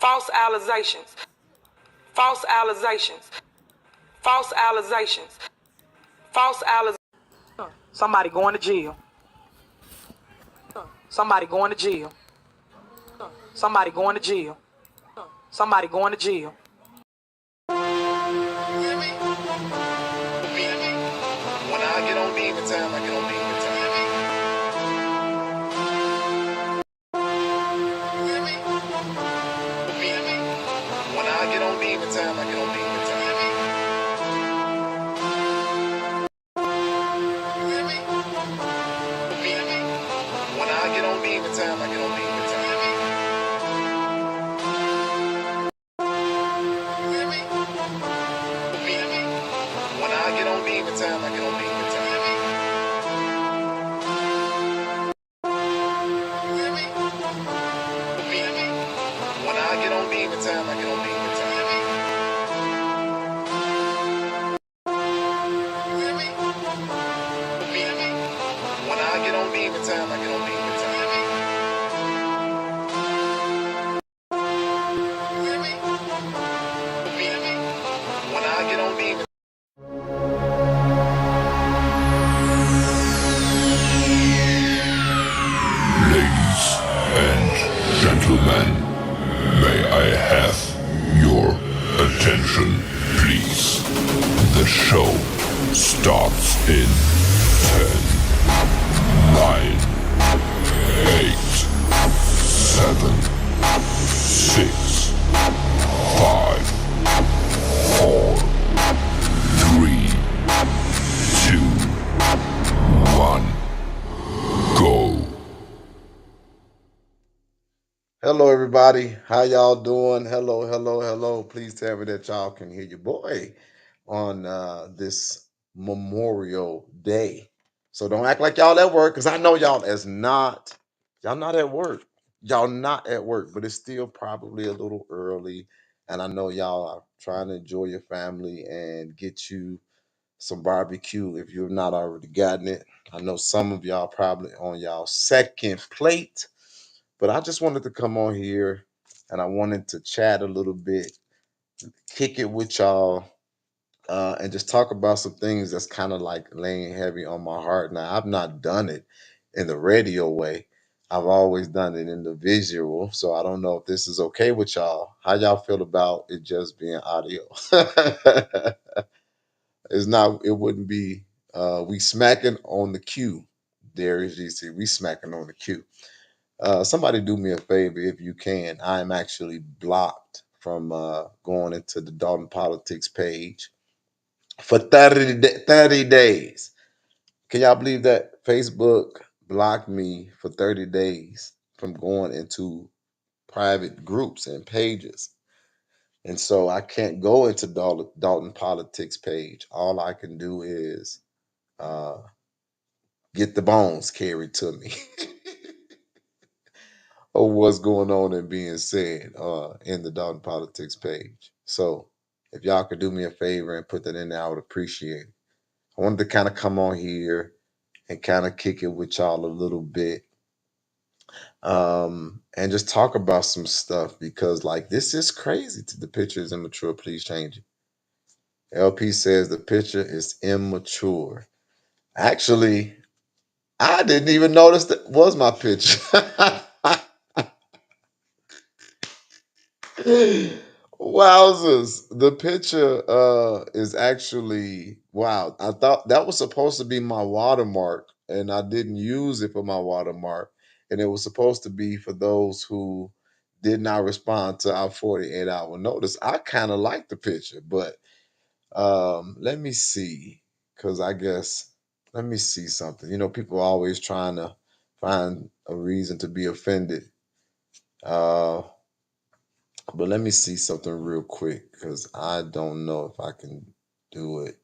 false allegations, false allegations, false allegations, false allegations. Somebody going to jail. Somebody going to jail. Somebody going to jail. Somebody going to jail. When I get on demon time, I get on demon time. When I get on demon time, I get on demon time. When I get on demon time, I get on demon time. When I get on demon time, I get on demon time. When I get on demon time, I get on demon time. When I get on demon time, I get on demon time. When I get on demon. Ladies and gentlemen, may I have your attention, please? The show starts in 10, 9, 8, 7, 6, 5, 4, 3, 2, 1, go. Hello, everybody. How y'all doing? Hello, hello, hello. Please tell me that y'all can hear your boy on this Memorial Day. So don't act like y'all at work, because I know y'all not at work. Y'all not at work, but it's still probably a little early. And I know y'all are trying to enjoy your family and get you some barbecue if you've not already gotten it. I know some of y'all probably on y'all second plate. But I just wanted to come on here and I wanted to chat a little bit, kick it with y'all, and just talk about some things that's kind of like laying heavy on my heart. Now, I've not done it in the radio way. I've always done it in the visual. So I don't know if this is okay with y'all. How y'all feel about it just being audio? It's not, it wouldn't be, we smacking on the cue. Darius GC, we smacking on the cue. Somebody do me a favor if you can. I am actually blocked from going into the Dalton Politics page for 30 days. Can y'all believe that? Facebook blocked me for 30 days from going into private groups and pages. And so I can't go into Dalton Politics page. All I can do is uh, get the bones carried to me. Of what's going on and being said in the Dalton Politics page. So if y'all could do me a favor and put that in there, I would appreciate it. I wanted to kind of come on here and kind of kick it with y'all a little bit, and just talk about some stuff, because like this is crazy. The picture is immature. Please change it. LP says the picture is immature. Actually, I didn't even notice that was my picture. Wowzers. The picture is actually wow. I thought that was supposed to be my watermark, and I didn't use it for my watermark. And it was supposed to be for those who did not respond to our 48-hour notice. I kind of like the picture, but let me see. Cause I guess let me see something. You know, people are always trying to find a reason to be offended. Uh but let me see something real quick, because I don't know if I can do it.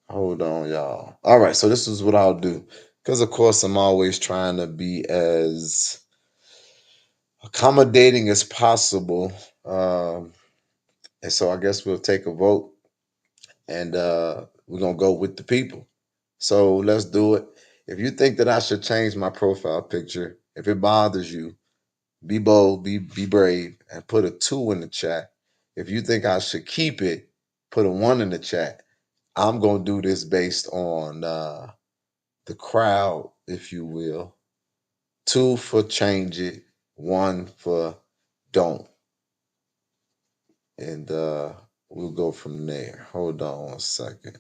Hold on, y'all. All right, so this is what I'll do. Because, of course, I'm always trying to be as accommodating as possible. And so I guess we'll take a vote, and we're going to go with the people. So let's do it. If you think that I should change my profile picture, if it bothers you, Be bold, be brave, and put a 2 in the chat. If you think I should keep it, put a 1 in the chat. I'm gonna do this based on the crowd, if you will. 2 for change it, 1 for don't. And we'll go from there. Hold on 1 second.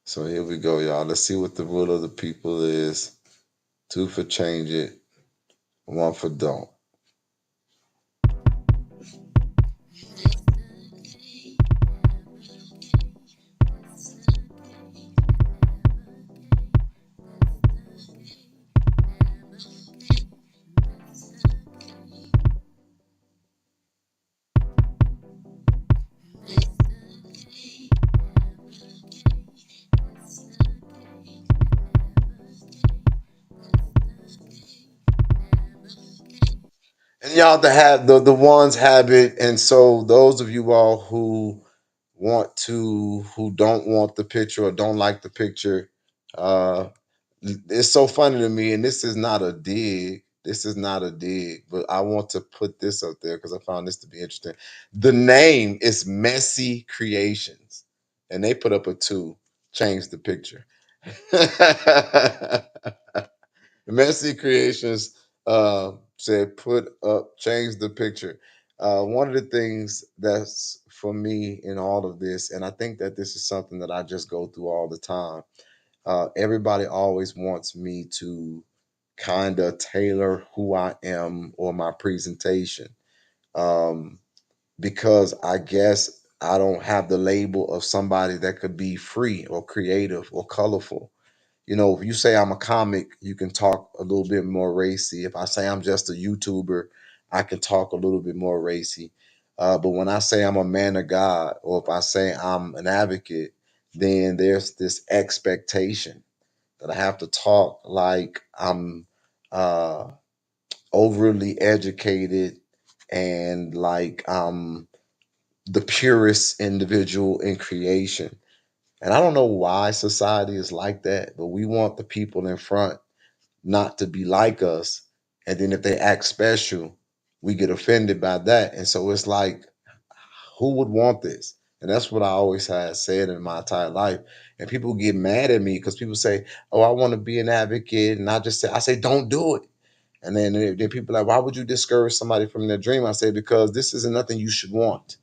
So here we go, y'all. Let's see what the will of the people is. 2 for change it, 1 for don't. And y'all to have the ones have it. And so those of you all who don't want the picture or don't like the picture, it's so funny to me, and this is not a dig. This is not a dig, but I want to put this up there because I found this to be interesting. The name is Messy Creations, and they put up a 2, change the picture. Messy Creations said, put up, change the picture. One of the things that's for me in all of this, and I think that this is something that I just go through all the time. Everybody always wants me to kind of tailor who I am or my presentation, um, because I guess I don't have the label of somebody that could be free or creative or colorful. If you say I'm a comic, you can talk a little bit more racy. If I say I'm just a YouTuber, I can talk a little bit more racy. But when I say I'm a man of God, or if I say I'm an advocate, then there's this expectation that I have to talk like I'm uh, overly educated and like I'm the purest individual in creation. And I don't know why society is like that, but we want the people in front not to be like us. And then if they act special, we get offended by that. And so it's like, who would want this? And that's what I always had said in my entire life. And people get mad at me because people say, "Oh, I want to be an advocate," and I say, "Don't do it." And then people are like, "Why would you discourage somebody from their dream?" I say, "Because this isn't nothing you should want.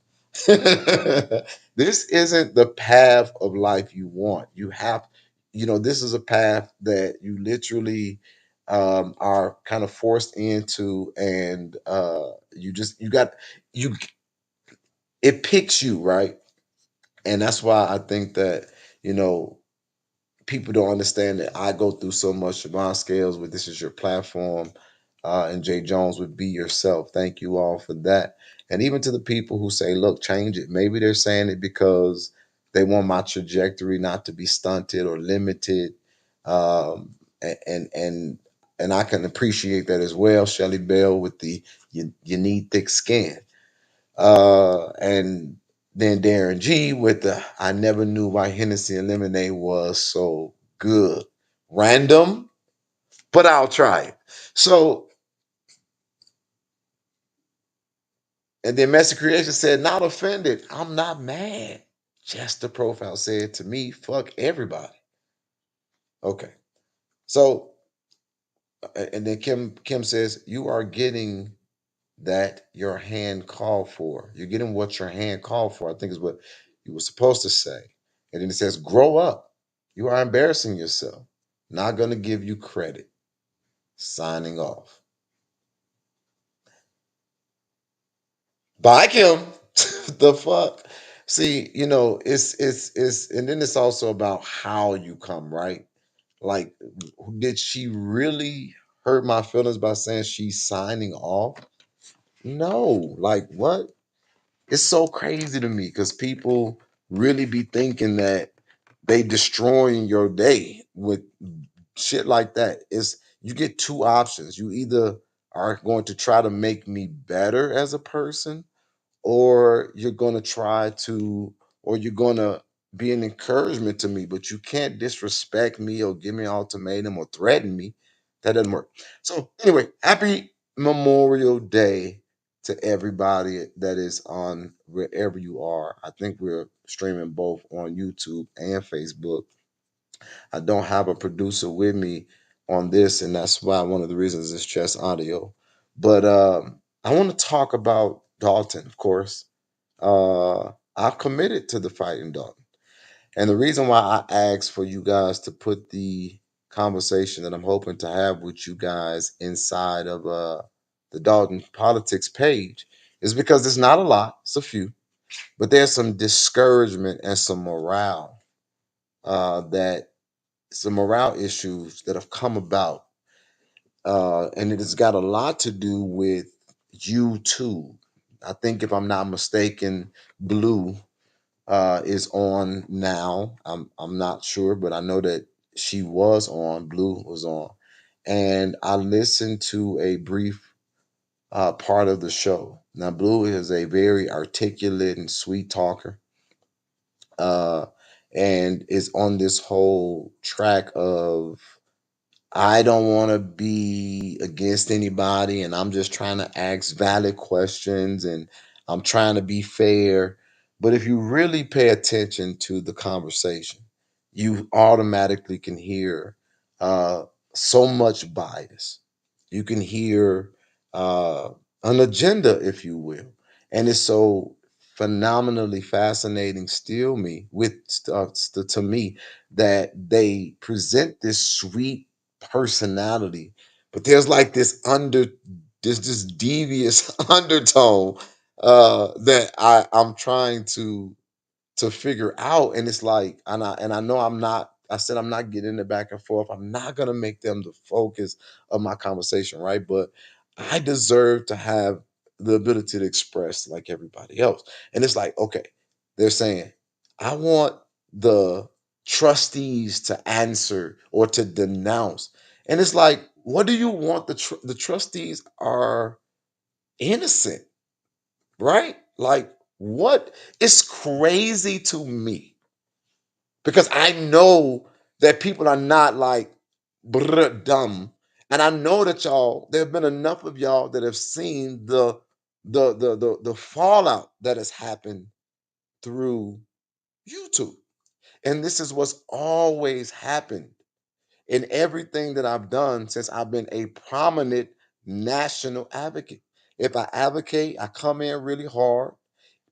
This isn't the path of life you want. This is a path that you literally are kind of forced into, and you it picks you, right? And that's why I think that you know people don't understand that I go through so much. Siobhan Scales with This Is Your Platform, and Jay Jones with Be Yourself. Thank you all for that. And even to the people who say, look, change it. Maybe they're saying it because they want my trajectory not to be stunted or limited. Um, and I can appreciate that as well. Shelly Bell with the you need thick skin. And then Darren G with the I never knew why Hennessy and lemonade was so good. Random, but I'll try it. So, and then Master Creation said, not offended. I'm not mad. Just the profile said to me, fuck everybody. Okay. So, and then Kim says, you are getting that your hand called for. You're getting what your hand called for, I think is what you were supposed to say. And then it says, grow up. You are embarrassing yourself. Not going to give you credit. Signing off. Bye, Kim. The fuck? See, and then it's also about how you come, right? Like, did she really hurt my feelings by saying she's signing off? No. Like, what? It's so crazy to me because people really be thinking that they destroying your day with shit like that. It's you get 2 options. You either are going to try to make me better as a person, or you're going to or you're going to be an encouragement to me, but you can't disrespect me or give me an ultimatum or threaten me. That doesn't work. So anyway, happy Memorial Day to everybody that is on wherever you are. I think we're streaming both on YouTube and Facebook. I don't have a producer with me on this, and that's why one of the reasons is just audio. But I want to talk about Dalton, of course. I've committed to the fight in Dalton. And the reason why I asked for you guys to put the conversation that I'm hoping to have with you guys inside of the Dalton Politics page is because it's not a lot, it's a few, but there's some discouragement and that some morale issues that have come about, and it has got a lot to do with YouTube. I think if I'm not mistaken, Blue is on now. I'm not sure, but I know that she was on. Blue was on, and I listened to a brief part of the show. Now, Blue is a very articulate and sweet talker, uh, and is on this whole track of I don't want to be against anybody, and I'm just trying to ask valid questions, and I'm trying to be fair. But if you really pay attention to the conversation, you automatically can hear uh, so much bias. You can hear uh, an agenda, if you will, and it's so phenomenally fascinating. Still, me with to me that they present this sweet personality, but there's like this devious undertone that I'm trying to figure out. And it's like, and I know I said I'm not getting it back and forth. I'm not gonna make them the focus of my conversation, right? But I deserve to have the ability to express like everybody else. And it's like, okay, they're saying, I want the trustees to answer or to denounce. And it's like, what do you want? The trustees are innocent, right? Like, what is crazy to me, because I know that people are not like dumb, and I know that y'all. There have been enough of y'all that have seen the fallout that has happened through YouTube, and this is what's always happened in everything that I've done since I've been a prominent national advocate. If I advocate, I come in really hard,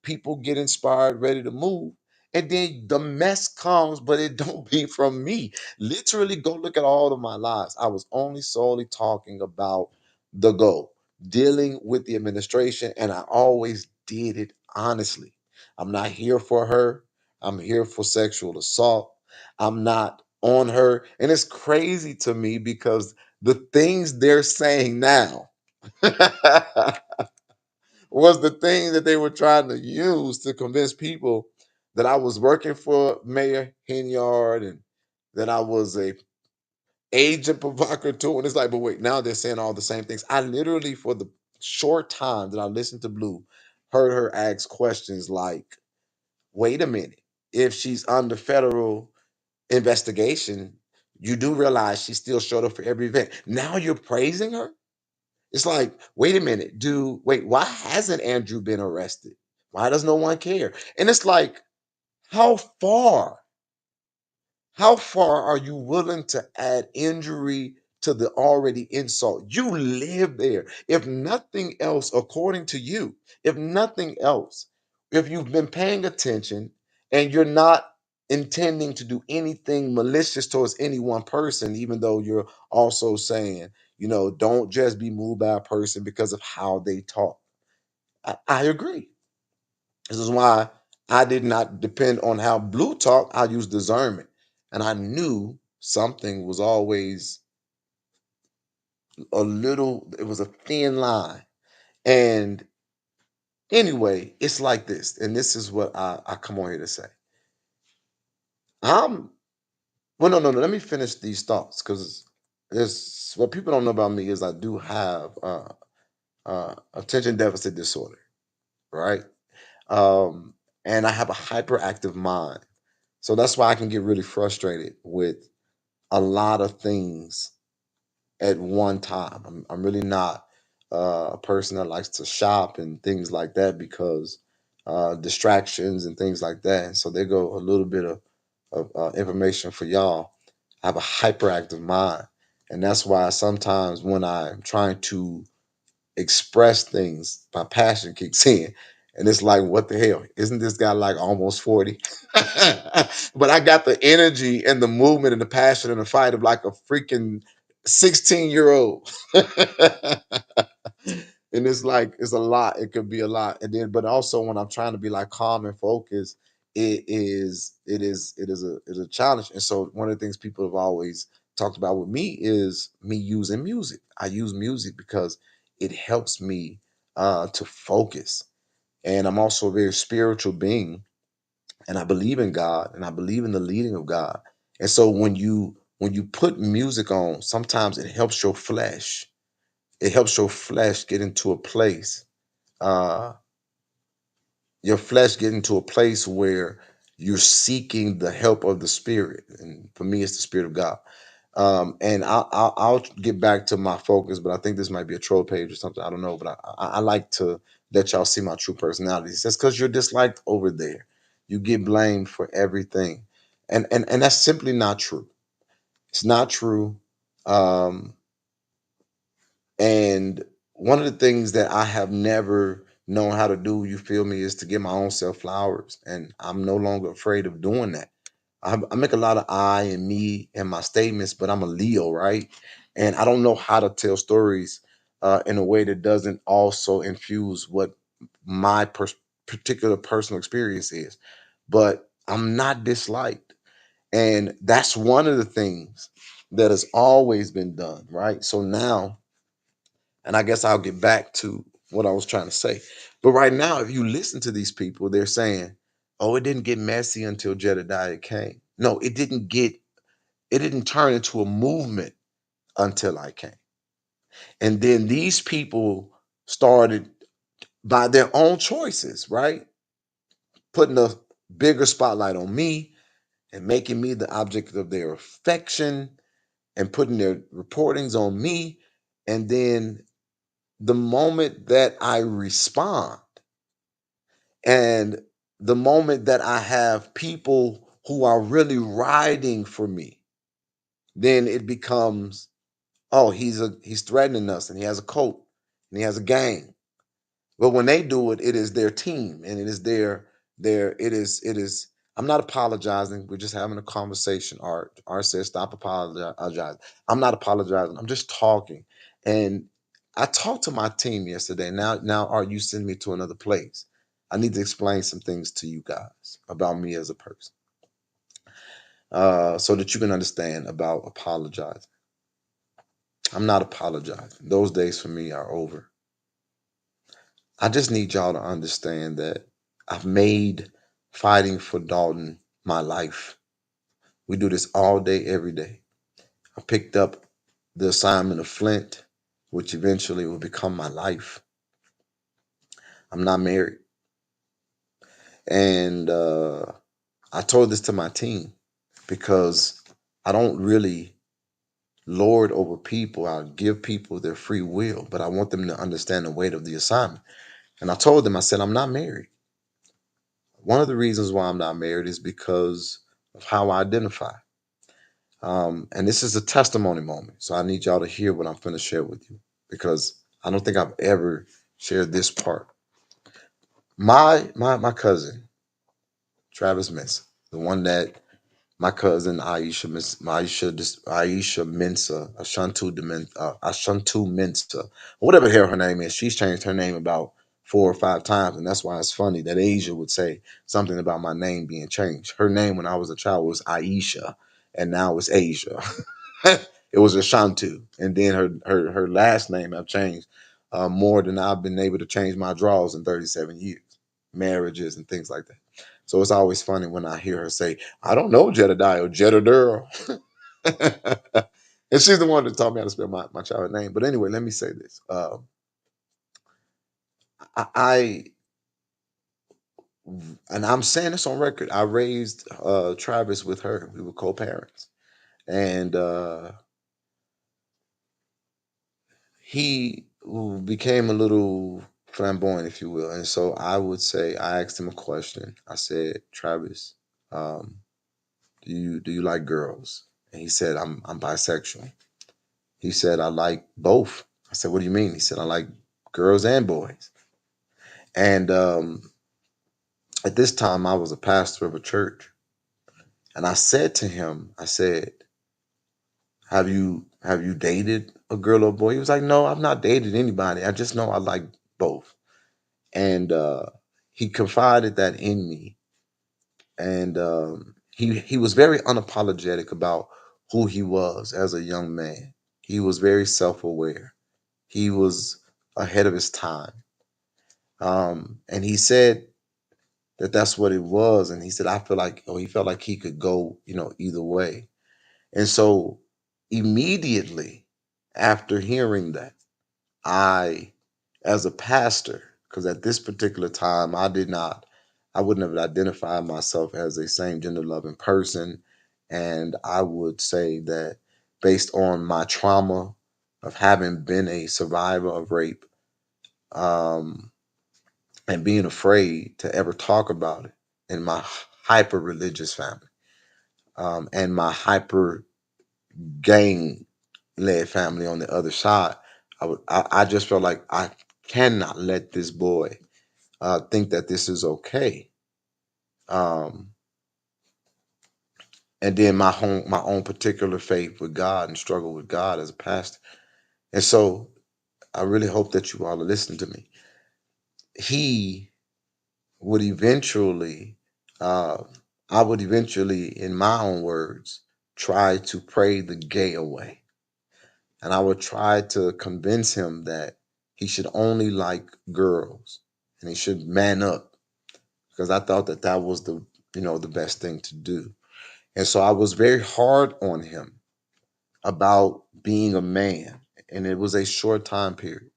people get inspired, ready to move, and then the mess comes, but it don't be from me. Literally, go look at all of my lives. I was only solely talking about the goal, dealing with the administration, and I always did it honestly. I'm not here for her. I'm here for sexual assault. I'm not on her. And it's crazy to me because the things they're saying now was the thing that they were trying to use to convince people that I was working for Mayor Hinyard and that I was a agent provocateur. And it's like, but wait, now they're saying all the same things. I literally, for the short time that I listened to Blue, heard her ask questions like, wait a minute, if she's under federal investigation, you do realize she still showed up for every event. Now you're praising her? It's like, wait a minute, why hasn't Andrew been arrested? Why does no one care? And it's like, how far, how far are you willing to add injury to the already insult? You live there. If nothing else, according to you, if nothing else, if you've been paying attention and you're not intending to do anything malicious towards any one person, even though you're also saying, don't just be moved by a person because of how they talk. I agree. This is why I did not depend on how Blue talked. I used discernment. And I knew something was always it was a thin line. And anyway, it's like this. And this is what I come on here to say. I'm, well, no. Let me finish these thoughts because there's what people don't know about me is I do have attention deficit disorder, right? Um, and I have a hyperactive mind. So that's why I can get really frustrated with a lot of things at one time. I'm really not a person that likes to shop and things like that because distractions and things like that. And so there go a little bit of information for y'all. I have a hyperactive mind, and that's why sometimes when I'm trying to express things, my passion kicks in. And it's like, what the hell? Isn't this guy like almost 40? But I got the energy and the movement and the passion and the fight of like a freaking 16-year-old. And it's like it's a lot. It could be a lot. And then, but also when I'm trying to be like calm and focused, it is a challenge. And so one of the things people have always talked about with me is me using music. I use music because it helps me to focus. And I'm also a very spiritual being, and I believe in God, and I believe in the leading of God. And so when you put music on, sometimes it helps your flesh. It helps your flesh get into a place. Uh, your flesh get into a place where you're seeking the help of the Spirit, and for me, it's the Spirit of God. And I'll get back to my focus, but I think this might be a troll page or something. I don't know, but I like to let y'all see my true personality. It's just because you're disliked over there, you get blamed for everything, and that's simply not true. It's not true. Um, and one of the things that I have never known how to do, you feel me, is to give my own self flowers, and I'm no longer afraid of doing that. I make a lot of I and me in my statements, but I'm a Leo, right? And I don't know how to tell stories in a way that doesn't also infuse what my particular personal experience is. But I'm not disliked. And that's one of the things that has always been done, right? So now, and I guess I'll get back to what I was trying to say. But right now, if you listen to these people, they're saying, oh, it didn't get messy until Jedediah came. No, it didn't turn into a movement until I came. And then these people started by their own choices, right? Putting a bigger spotlight on me and making me the object of their affection and putting their reportings on me. And then the moment that I respond and the moment that I have people who are really riding for me, then it becomes, oh, he's threatening us and he has a cult and he has a gang. But when they do it, it is their team and it is their it is I'm not apologizing. We're just having a conversation. Art says stop apologizing. I'm not apologizing. I'm just talking. And I talked to my team yesterday. Now Art, you send me to another place. I need to explain some things to you guys about me as a person. So that you can understand about apologizing. I'm not apologizing. Those days for me are over. I just need y'all to understand that I've made fighting for Dalton my life. We do this all day, every day. I picked up the assignment of Flint, which eventually will become my life. I'm not married. And I told this to my team because I don't really lord over people. I give people their free will, but I want them to understand the weight of the assignment. And I told them, I said, I'm not married. One of the reasons why I'm not married is because of how I identify. And this is a testimony moment. So I need y'all to hear what I'm going to share with you because I don't think I've ever shared this part. My cousin, Travis Mensah, the one that my cousin Aisha Mensa, Ashantu Mensa, whatever the hell her name is. She's changed her name about 4 or 5 times, and that's why it's funny that Asia would say something about my name being changed. Her name when I was a child was Aisha, and now it's Asia. It was Ashantu, and then her last name have changed more than I've been able to change my draws in 37 years, marriages and things like that. So it's always funny when I hear her say, I don't know Jedediah or Jedediah. And she's the one that taught me how to spell my child's name. But anyway, let me say this. I and I'm saying this on record. I raised Travis with her. We were co-parents. And he became a little flamboyant, if you will. And so I would say, I asked him a question. I said, Travis, um, do you like girls? And he said, I'm bisexual. He said, I like both. I said, what do you mean? He said, I like girls and boys. And at this time, I was a pastor of a church. And I said to him, I said, have you dated a girl or a boy? He was like, no, I've not dated anybody. I just know I like both. And he confided that in me. And he was very unapologetic about who he was as a young man. He was very self-aware. He was ahead of his time. And he said that that's what it was. And he said, I feel like, he felt like he could go, either way. And so immediately after hearing that, I, as a pastor, because at this particular time, I wouldn't have identified myself as a same gender loving person. And I would say that based on my trauma of having been a survivor of rape, um, and being afraid to ever talk about it in my hyper religious family, and my hyper gang led family on the other side, I just felt like I cannot let this boy think that this is okay. Um, and then my own particular faith with God and struggle with God as a pastor. And so I really hope that you all are listening to me. He would eventually, uh, I would eventually, in my own words, try to pray the gay away. And I would try to convince him that he should only like girls and he should man up, because I thought that that was the best thing to do. And so I was very hard on him about being a man. And it was a short time period.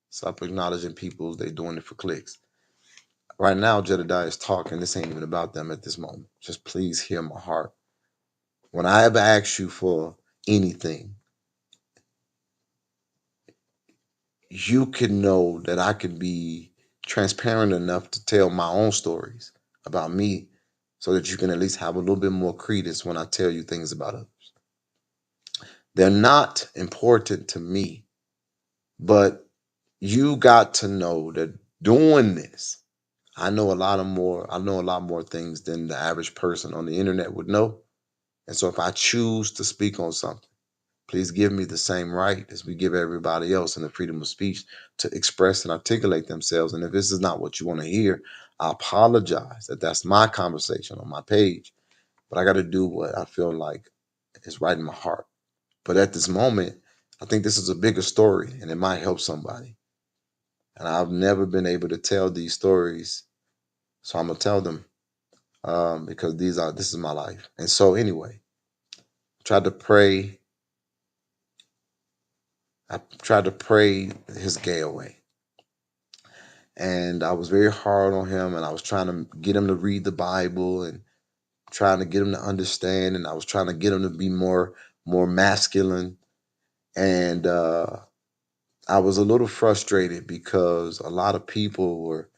Stop acknowledging people, they doing it for clicks. Right now, Jedediah is talking. This ain't even about them at this moment. Just please hear my heart. When I ever ask you for anything, you can know that I can be transparent enough to tell my own stories about me so that you can at least have a little bit more credence when I tell you things about others. They're not important to me, but you got to know that doing this, I know a lot more things than the average person on the internet would know. And so if I choose to speak on something, please give me the same right as we give everybody else in the freedom of speech to express and articulate themselves. And if this is not what you want to hear, I apologize that that's my conversation on my page. But I got to do what I feel like is right in my heart. But at this moment, I think this is a bigger story and it might help somebody. And I've never been able to tell these stories. So I'm going to tell them, because this is my life. And so anyway, tried to pray. I tried to pray his gay away. And I was very hard on him, and I was trying to get him to read the Bible and trying to get him to understand, and I was trying to get him to be more masculine. And I was a little frustrated because a lot of people were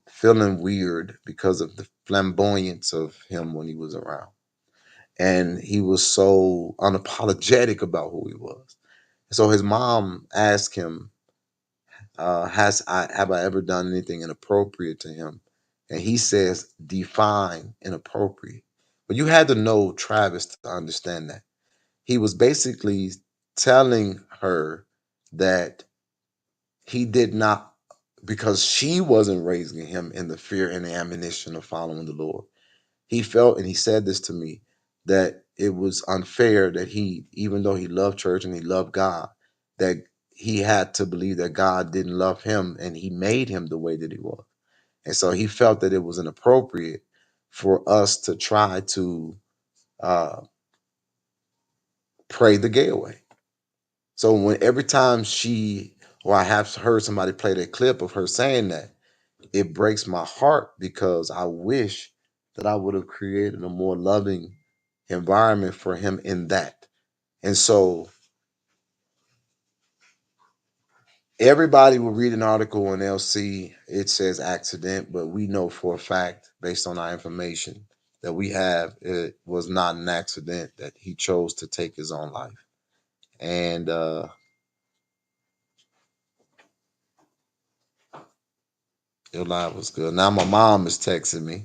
feeling weird because of the flamboyance of him when he was around. And he was so unapologetic about who he was. So his mom asked him, have I ever done anything inappropriate to him? And he says, define inappropriate. But you had to know Travis to understand that. He was basically telling her that he did not, because she wasn't raising him in the fear and the admonition of following the Lord. He felt, and he said this to me, that it was unfair that he, even though he loved church and he loved God, that he had to believe that God didn't love him and he made him the way that he was. And so he felt that it was inappropriate for us to try to uh, pray the gay away. So every time I have heard somebody play that clip of her saying that, it breaks my heart because I wish that I would have created a more loving environment for him in that. And so everybody will read an article and they'll see it says accident, but we know for a fact, based on our information that we have, it was not an accident, that he chose to take his own life. And your live was good. Now my mom is texting me.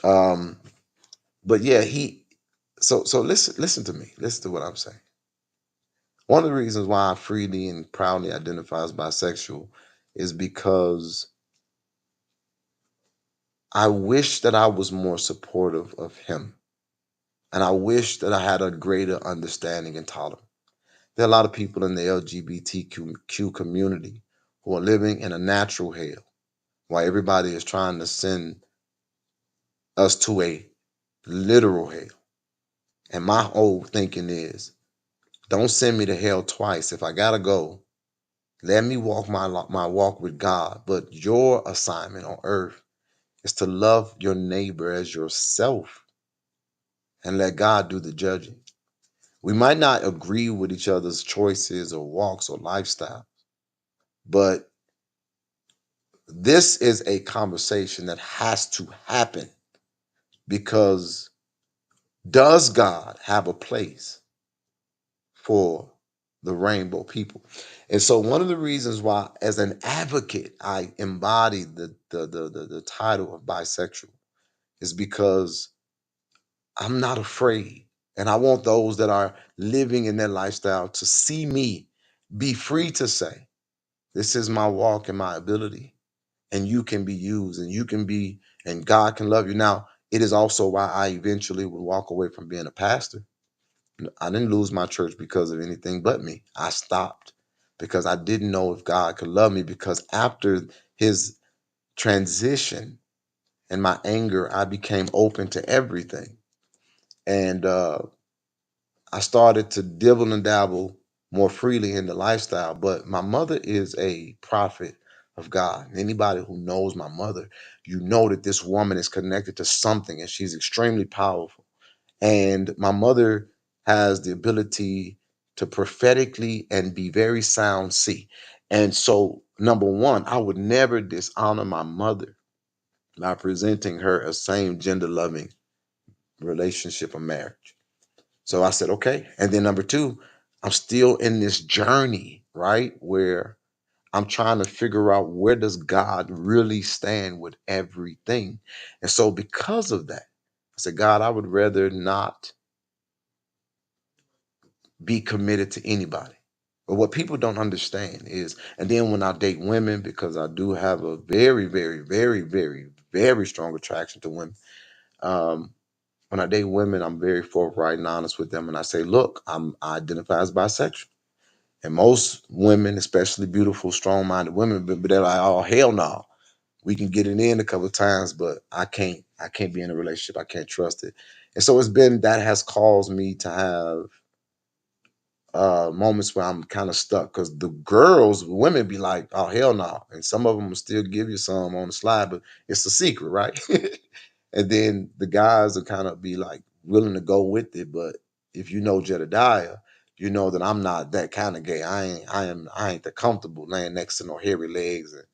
um, but yeah, so listen to me. Listen to what I'm saying. One of the reasons why I freely and proudly identify as bisexual is because I wish that I was more supportive of him. And I wish that I had a greater understanding and tolerance. There are a lot of people in the LGBTQ community who are living in a natural hell while everybody is trying to send us to a literal hell. And my whole thinking is, don't send me to hell twice. If I gotta go, let me walk my walk with God. But your assignment on earth is to love your neighbor as yourself and let God do the judging. We might not agree with each other's choices or walks or lifestyle, but this is a conversation that has to happen, because does God have a place for the rainbow people? And so one of the reasons why, as an advocate, I embody the title of bisexual is because I'm not afraid. And I want those that are living in their lifestyle to see me be free to say, this is my walk and my ability, and you can be used, and you can be, and God can love you. Now, it is also why I eventually would walk away from being a pastor. I didn't lose my church because of anything but me. I stopped because I didn't know if God could love me, because after his transition and my anger, I became open to everything. And I started to dibble and dabble more freely in the lifestyle. But my mother is a prophet of God. And anybody who knows my mother, you know that this woman is connected to something, and she's extremely powerful. And my mother has the ability to prophetically and be very sound see. And so, number one, I would never dishonor my mother by presenting her a same gender loving relationship or marriage. So I said, okay. And then number two, I'm still in this journey, right? Where I'm trying to figure out, where does God really stand with everything? And so because of that, I said, God, I would rather not be committed to anybody. But what people don't understand is, and then when I date women, because I do have a very, very, very, very, very strong attraction to women. Um, when I date women, I'm very forthright and honest with them, and I say, look, I identify as bisexual. And most women, especially beautiful, strong-minded women, but they're like, oh hell no. We can get it in a couple of times, but I can't be in a relationship. I can't trust it. And so it's been, that has caused me to have moments where I'm kind of stuck, because the girls, women be like, oh hell no. And some of them will still give you some on the slide, but it's a secret, right? And then the guys will kind of be like willing to go with it. But if you know Jedediah, you know that I'm not that kind of gay. I ain't that comfortable laying next to no hairy legs, and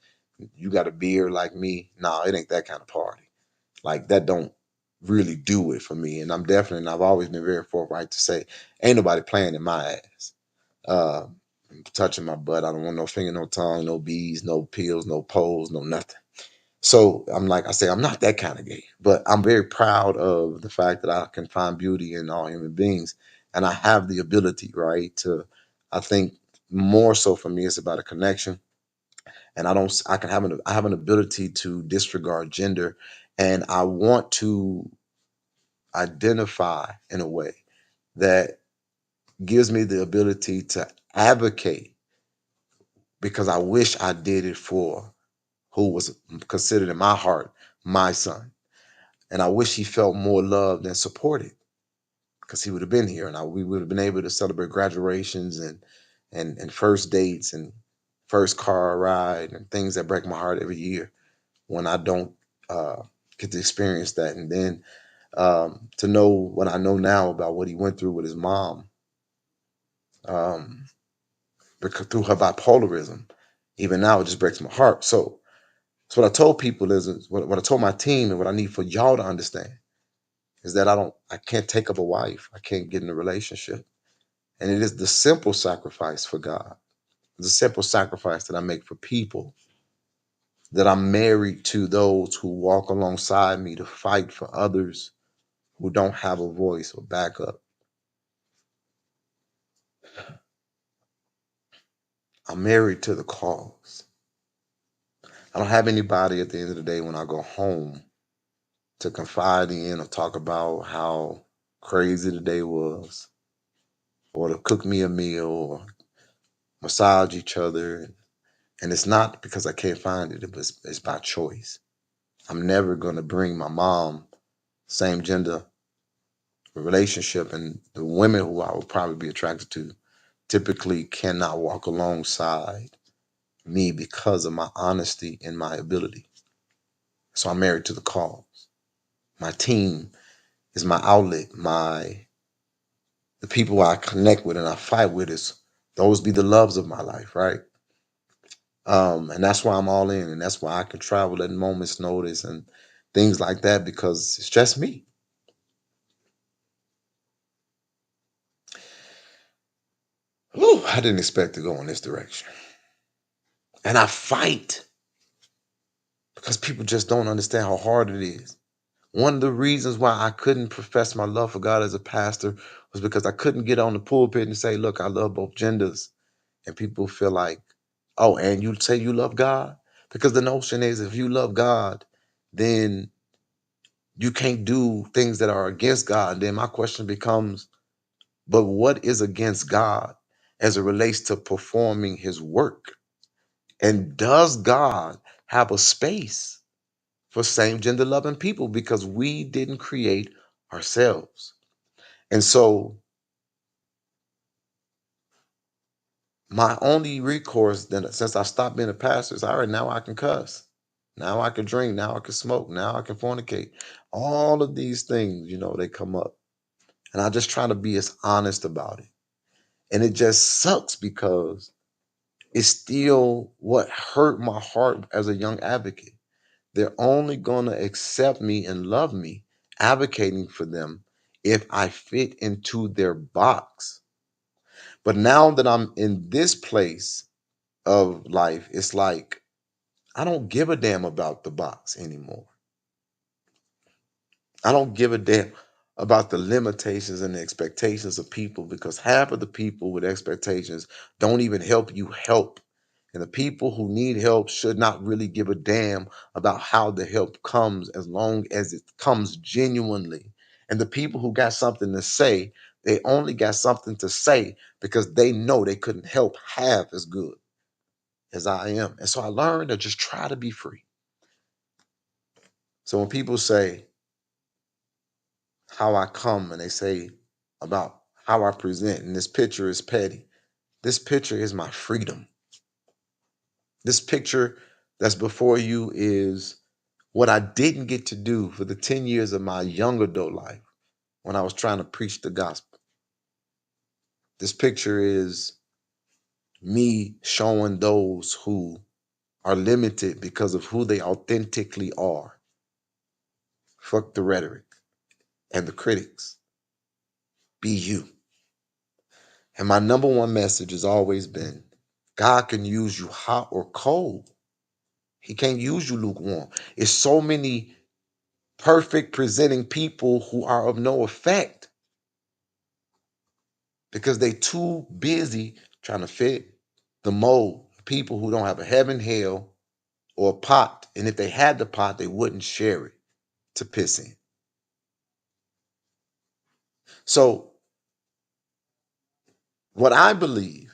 you got a beard like me. No, it ain't that kind of party. Like, that don't really do it for me. And I've always been very forthright to say, ain't nobody playing in my ass. Uh, touching my butt. I don't want no finger, no tongue, no bees, no pills, no poles, no nothing. So I'm like I say, I'm not that kind of gay, but I'm very proud of the fact that I can find beauty in all human beings, and I have the ability, right, to. I think more so for me, it's about a connection, and I have an ability to disregard gender, and I want to identify in a way that gives me the ability to advocate, because I wish I did it for who was considered in my heart my son. And I wish he felt more loved and supported, because he would have been here, and we would have been able to celebrate graduations and first dates and first car ride and things that break my heart every year when I don't uh, get to experience that. And then to know what I know now about what he went through with his mom, um, because through her bipolarism. Even now, it just breaks my heart. So what I told people is what I told my team, and what I need for y'all to understand is that I can't take up a wife. I can't get in a relationship. And it is the simple sacrifice for God. It's a simple sacrifice that I make for people, that I'm married to those who walk alongside me to fight for others who don't have a voice or backup. I'm married to the cause. I don't have anybody at the end of the day when I go home to confide in or talk about how crazy the day was, or to cook me a meal or massage each other. And it's not because I can't find it, it's by choice. I'm never going to bring my mom, same gender relationship, and the women who I would probably be attracted to typically cannot walk alongside me because of my honesty and my ability. So I'm married to the cause. My team is my outlet. The people I connect with and I fight with those be the loves of my life, right? And that's why I'm all in, and that's why I can travel at moment's notice and things like that, because it's just me. Whew, I didn't expect to go in this direction. And I fight because people just don't understand how hard it is. One of the reasons why I couldn't profess my love for God as a pastor was because I couldn't get on the pulpit and say, look, I love both genders. And people feel like, oh, and you say you love God? Because the notion is, if you love God, then you can't do things that are against God. And then my question becomes, but what is against God as it relates to performing his work? And does God have a space for same gender loving people? Because we didn't create ourselves. And so my only recourse then, since I stopped being a pastor, is all right, now I can cuss. Now I can drink. Now I can smoke. Now I can fornicate. All of these things, they come up. And I just try to be as honest about it. And it just sucks because it's still what hurt my heart as a young advocate. They're only going to accept me and love me, advocating for them, if I fit into their box. But now that I'm in this place of life, it's like I don't give a damn about the box anymore. I don't give a damn about the limitations and the expectations of people, because half of the people with expectations don't even help you help. And the people who need help should not really give a damn about how the help comes, as long as it comes genuinely. And the people who got something to say, they only got something to say because they know they couldn't help half as good as I am. And so I learned to just try to be free. So when people say how I come and they say about how I present, and this picture is petty, this picture is my freedom. This picture that's before you is what I didn't get to do for the 10 years of my young adult life when I was trying to preach the gospel. This picture is me showing those who are limited because of who they authentically are. Fuck the rhetoric and the critics. Be you. And my number one message has always been, God can use you hot or cold. He can't use you lukewarm. It's so many perfect presenting people who are of no effect because they too busy trying to fit the mold. People who don't have a heaven, hell, or a pot. And if they had the pot, they wouldn't share it to piss in. So what I believe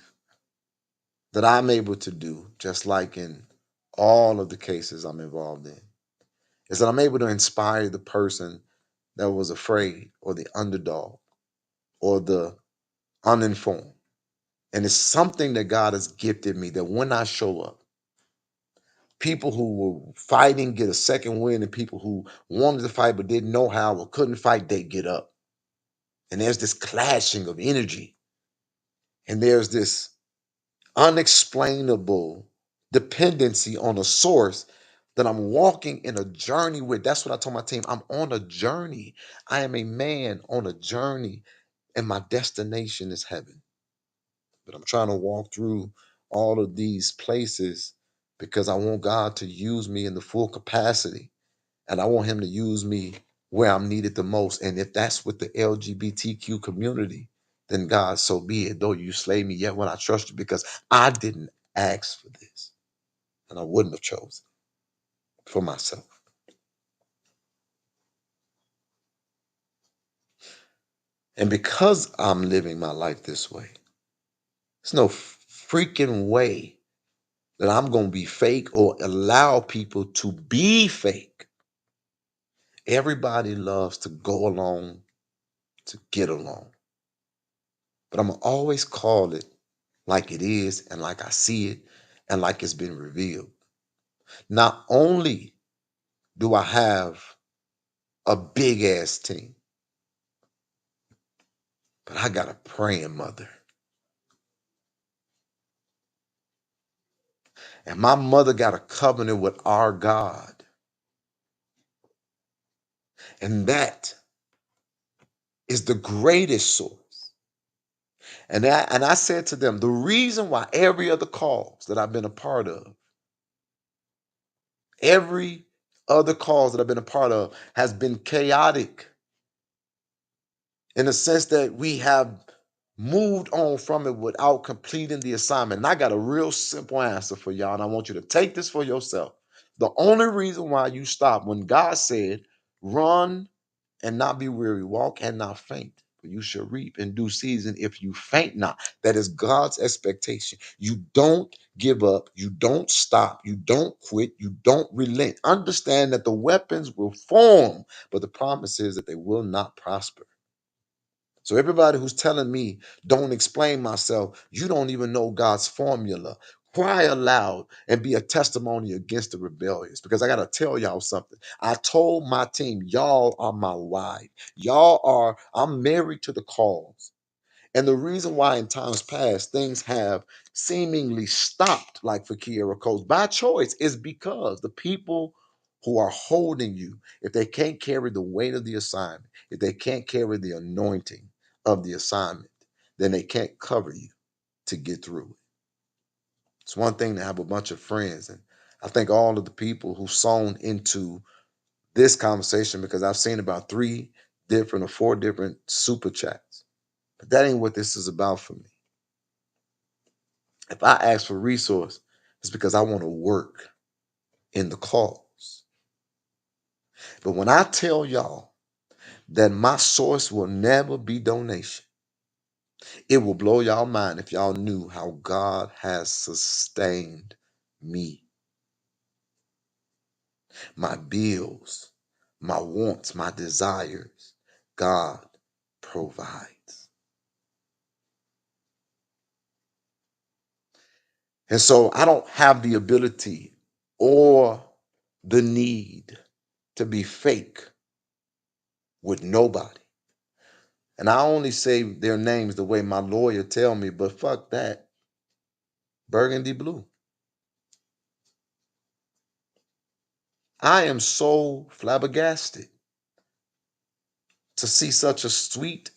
that I'm able to do, just like in all of the cases I'm involved in, is that I'm able to inspire the person that was afraid, or the underdog, or the uninformed. And it's something that God has gifted me, that when I show up, people who were fighting get a second win, and people who wanted to fight but didn't know how or couldn't fight, they get up. And there's this clashing of energy. And there's this unexplainable dependency on a source that I'm walking in a journey with. That's what I told my team. I'm on a journey. I am a man on a journey, and my destination is heaven. But I'm trying to walk through all of these places because I want God to use me in the full capacity, and I want Him to use me where I'm needed the most. And if that's with the LGBTQ community, then God, so be it. Though you slay me, yet will I trust you, because I didn't ask for this, and I wouldn't have chosen for myself. And because I'm living my life this way, there's no freaking way that I'm going to be fake or allow people to be fake. Everybody loves to go along to get along. But I'm going to always call it like it is and like I see it and like it's been revealed. Not only do I have a big ass team, but I got a praying mother. And my mother got a covenant with our God. And that is the greatest source. And I said to them, the reason why every other cause that I've been a part of, every other cause that I've been a part of has been chaotic, in the sense that we have moved on from it without completing the assignment. And I got a real simple answer for y'all, and I want you to take this for yourself. The only reason why you stop when God said, run and not be weary, walk and not faint, for you shall reap in due season if you faint not. That is God's expectation. You don't give up, you don't stop, you don't quit, you don't relent. Understand that the weapons will form, but the promise is that they will not prosper. So everybody who's telling me don't explain myself, you don't even know God's formula. Cry aloud and be a testimony against the rebellious. Because I got to tell y'all something. I told my team, y'all are my wife. I'm married to the cause. And the reason why in times past things have seemingly stopped, like for Kiera Coates, by choice, is because the people who are holding you, if they can't carry the weight of the assignment, if they can't carry the anointing of the assignment, then they can't cover you to get through it. It's one thing to have a bunch of friends. And I think all of the people who sewn into this conversation, because I've seen about 3 different or 4 different super chats, but that ain't what this is about for me. If I ask for resource, it's because I want to work in the cause. But when I tell y'all that my source will never be donation, it will blow y'all mind if y'all knew how God has sustained me. My bills, my wants, my desires, God provides. And so I don't have the ability or the need to be fake with nobody. And I only say their names the way my lawyer tell me, but fuck that. Burgundy Blue. I am so flabbergasted to see such a sweet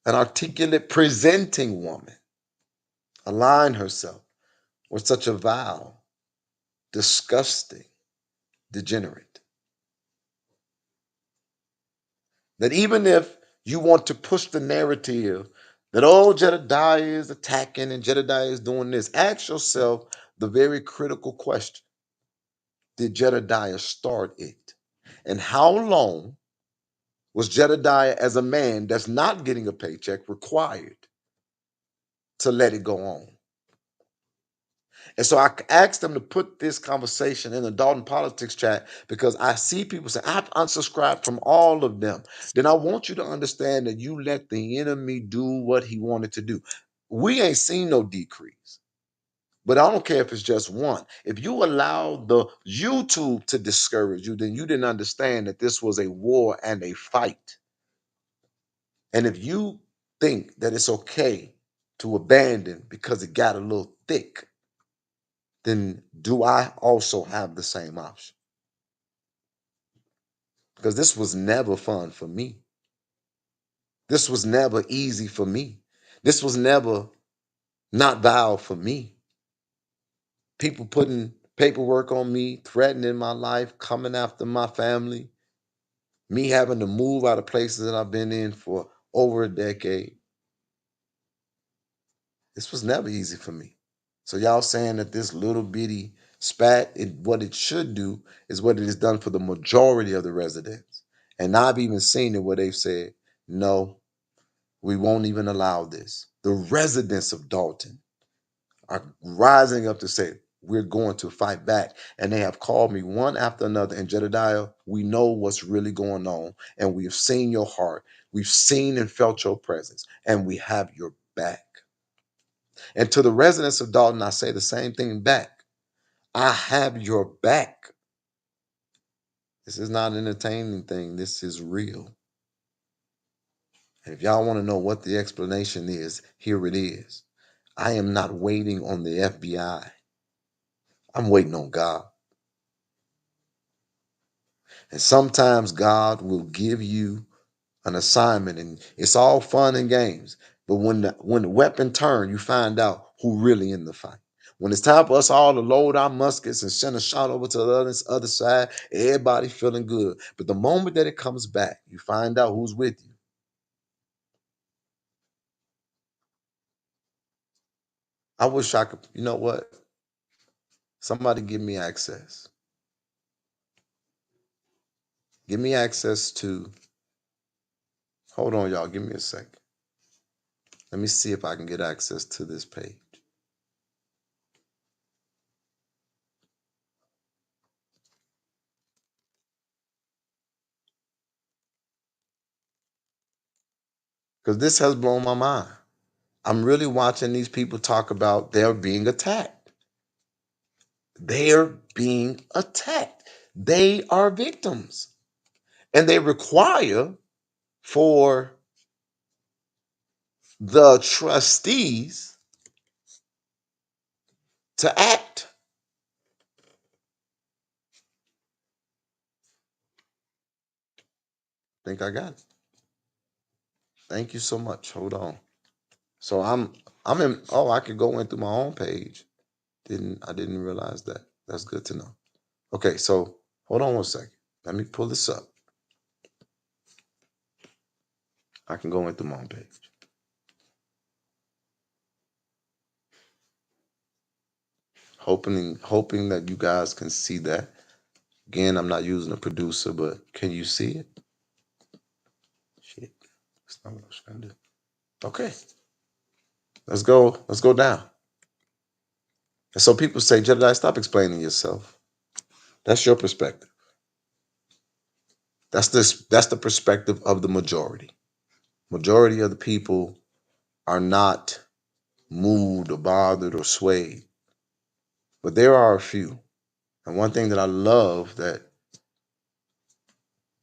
and articulate presenting woman align herself with such a vile, disgusting degenerate. That even if you want to push the narrative that, oh, Jedediah is attacking and Jedediah is doing this, ask yourself the very critical question. Did Jedediah start it? And how long was Jedediah, as a man that's not getting a paycheck, required to let it go on? And so I asked them to put this conversation in the Dalton Politics chat, because I see people say, I've unsubscribed from all of them. Then I want you to understand that you let the enemy do what he wanted to do. We ain't seen no decrease. But I don't care if it's just one. If you allow the YouTube to discourage you, then you didn't understand that this was a war and a fight. And if you think that it's okay to abandon because it got a little thick, then do I also have the same option? Because this was never fun for me. This was never easy for me. This was never not valid for me. People putting paperwork on me, threatening my life, coming after my family, me having to move out of places that I've been in for over a decade. This was never easy for me. So y'all saying that this little bitty spat, what it should do is what it has done for the majority of the residents. And I've even seen it where they've said, no, we won't even allow this. The residents of Dalton are rising up to say, we're going to fight back. And they have called me one after another. And Jedediah, we know what's really going on. And we have seen your heart. We've seen and felt your presence. And we have your back. And to the residents of Dalton, I say the same thing back. I have your back. This is not an entertaining thing. This is real. And if y'all want to know what the explanation is, here it is. I am not waiting on the FBI. I'm waiting on God. And sometimes God will give you an assignment, and it's all fun and games. But when the weapon turns, you find out who really in the fight. When it's time for us all to load our muskets and send a shot over to the other side, everybody feeling good. But the moment that it comes back, you find out who's with you. I wish I could, you know what? Somebody give me access. Give me access to, hold on, y'all, give me a second. Let me see if I can get access to this page. Because this has blown my mind. I'm really watching these people talk about they're being attacked. They're being attacked. They are victims. And they require for the trustees to act. I think I got it. Thank you so much. Hold on. So I'm in, oh, I could go in through my own page. I didn't realize that. That's good to know. Okay, so hold on one second. Let me pull this up. I can go in through my own page. Hoping that you guys can see that. Again, I'm not using a producer, but can you see it? Shit, that's not what I was trying to do. Okay, let's go down. And so people say, Jedediah, stop explaining yourself. That's your perspective. That's the perspective of the majority. Majority of the people are not moved or bothered or swayed. But there are a few. And one thing that I love that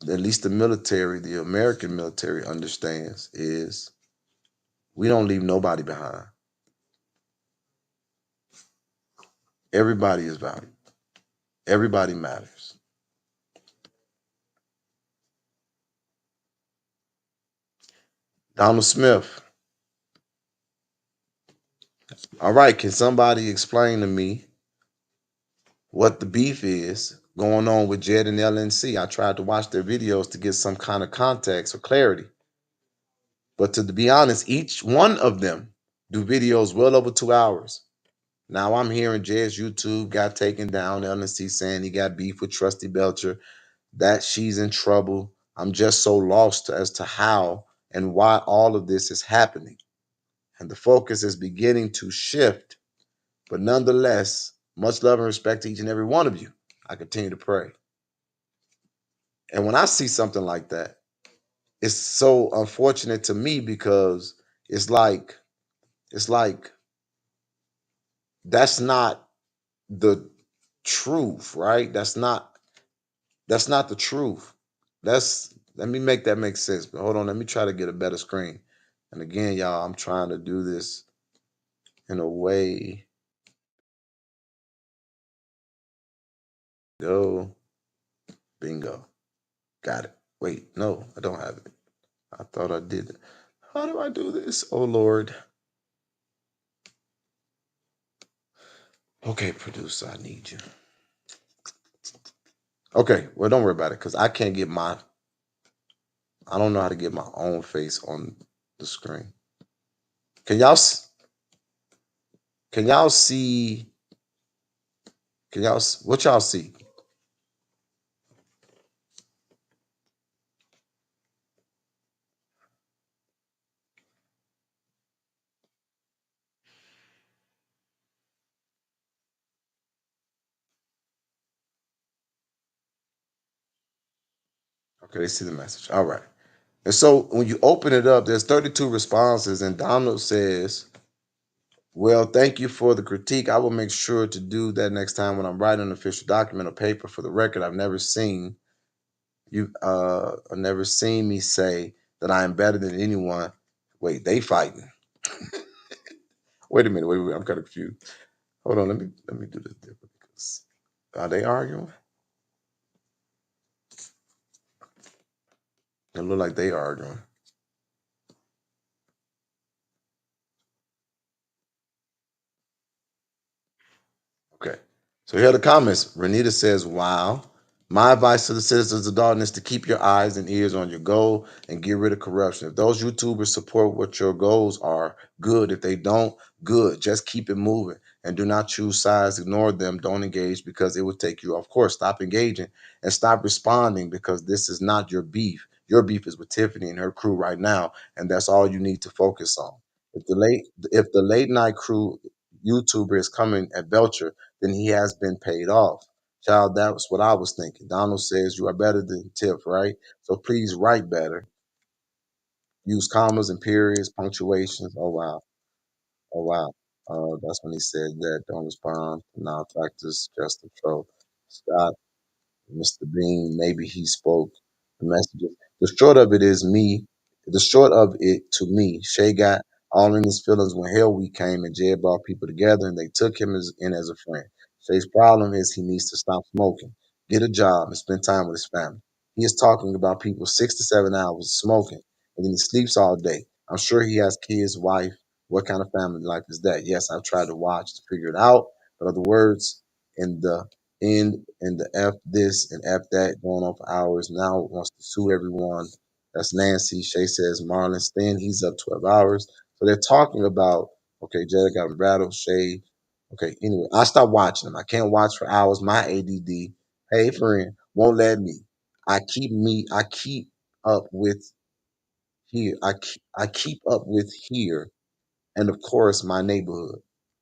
at least the military, the American military understands is we don't leave nobody behind. Everybody is valued. Everybody matters. Donald Smith. All right, can somebody explain to me what the beef is going on with Jed and LNC? I tried to watch their videos to get some kind of context or clarity. But to be honest, each one of them do videos well over 2 hours. Now I'm hearing Jed's YouTube got taken down. LNC saying he got beef with Trusty Belcher, that she's in trouble. I'm just so lost as to how and why all of this is happening. And the focus is beginning to shift. But nonetheless, much love and respect to each and every one of you. I continue to pray. And when I see something like that, it's so unfortunate to me because it's like that's not the truth, right? That's not the truth. Let me make that make sense. But hold on, let me try to get a better screen. And again, y'all, I'm trying to do this in a way. Go. Bingo. Got it. Wait, no, I don't have it. I thought I did. How do I do this? Oh, Lord. Okay, producer, I need you. Okay, well, don't worry about it because I can't get my, I don't know how to get my own face on the screen. Can y'all, can y'all see, what y'all see? Okay, they see the message. All right. And so when you open it up, there's 32 responses, and Donald says, well, thank you for the critique. I will make sure to do that next time when I'm writing an official document or paper. For the record, I've never seen me say that I am better than anyone. Wait, they fighting. Wait a minute, wait, I'm kind of confused. Hold on, let me do this different because are they arguing? It look like they arguing. Okay. So here are the comments. Renita says, wow. My advice to the citizens of Dalton is to keep your eyes and ears on your goal and get rid of corruption. If those YouTubers support what your goals are, good. If they don't, good. Just keep it moving and do not choose sides. Ignore them. Don't engage because it will take you off course. Stop engaging and stop responding because this is not your beef. Your beef is with Tiffany and her crew right now, and that's all you need to focus on. If the late night crew YouTuber is coming at Belcher, then he has been paid off. Child, that was what I was thinking. Donald says you are better than Tiff, right? So please write better. Use commas and periods, punctuations. Oh wow. Oh wow. That's when he said that. Don't respond to non-factors, just the troll. Scott, Mr. Bean, maybe he spoke the messages. The short of it is me. The short of it to me, Shay got all in his feelings when Hell Week came and Jed brought people together and they took him in as a friend. Shay's problem is he needs to stop smoking, get a job, and spend time with his family. He is talking about people 6 to 7 hours smoking and then he sleeps all day. I'm sure he has kids, wife. What kind of family life is that? Yes, I've tried to watch to figure it out, but other words in the and the F this and F that going on for hours. Now wants to sue everyone. That's Nancy. Shay says Marlon Stan, he's up 12 hours. So they're talking about, okay, Jada got rattled, Shay. Okay, anyway, I stopped watching them. I can't watch for hours. My ADD, hey friend, won't let me. I keep up with here. I keep up with here and of course my neighborhood.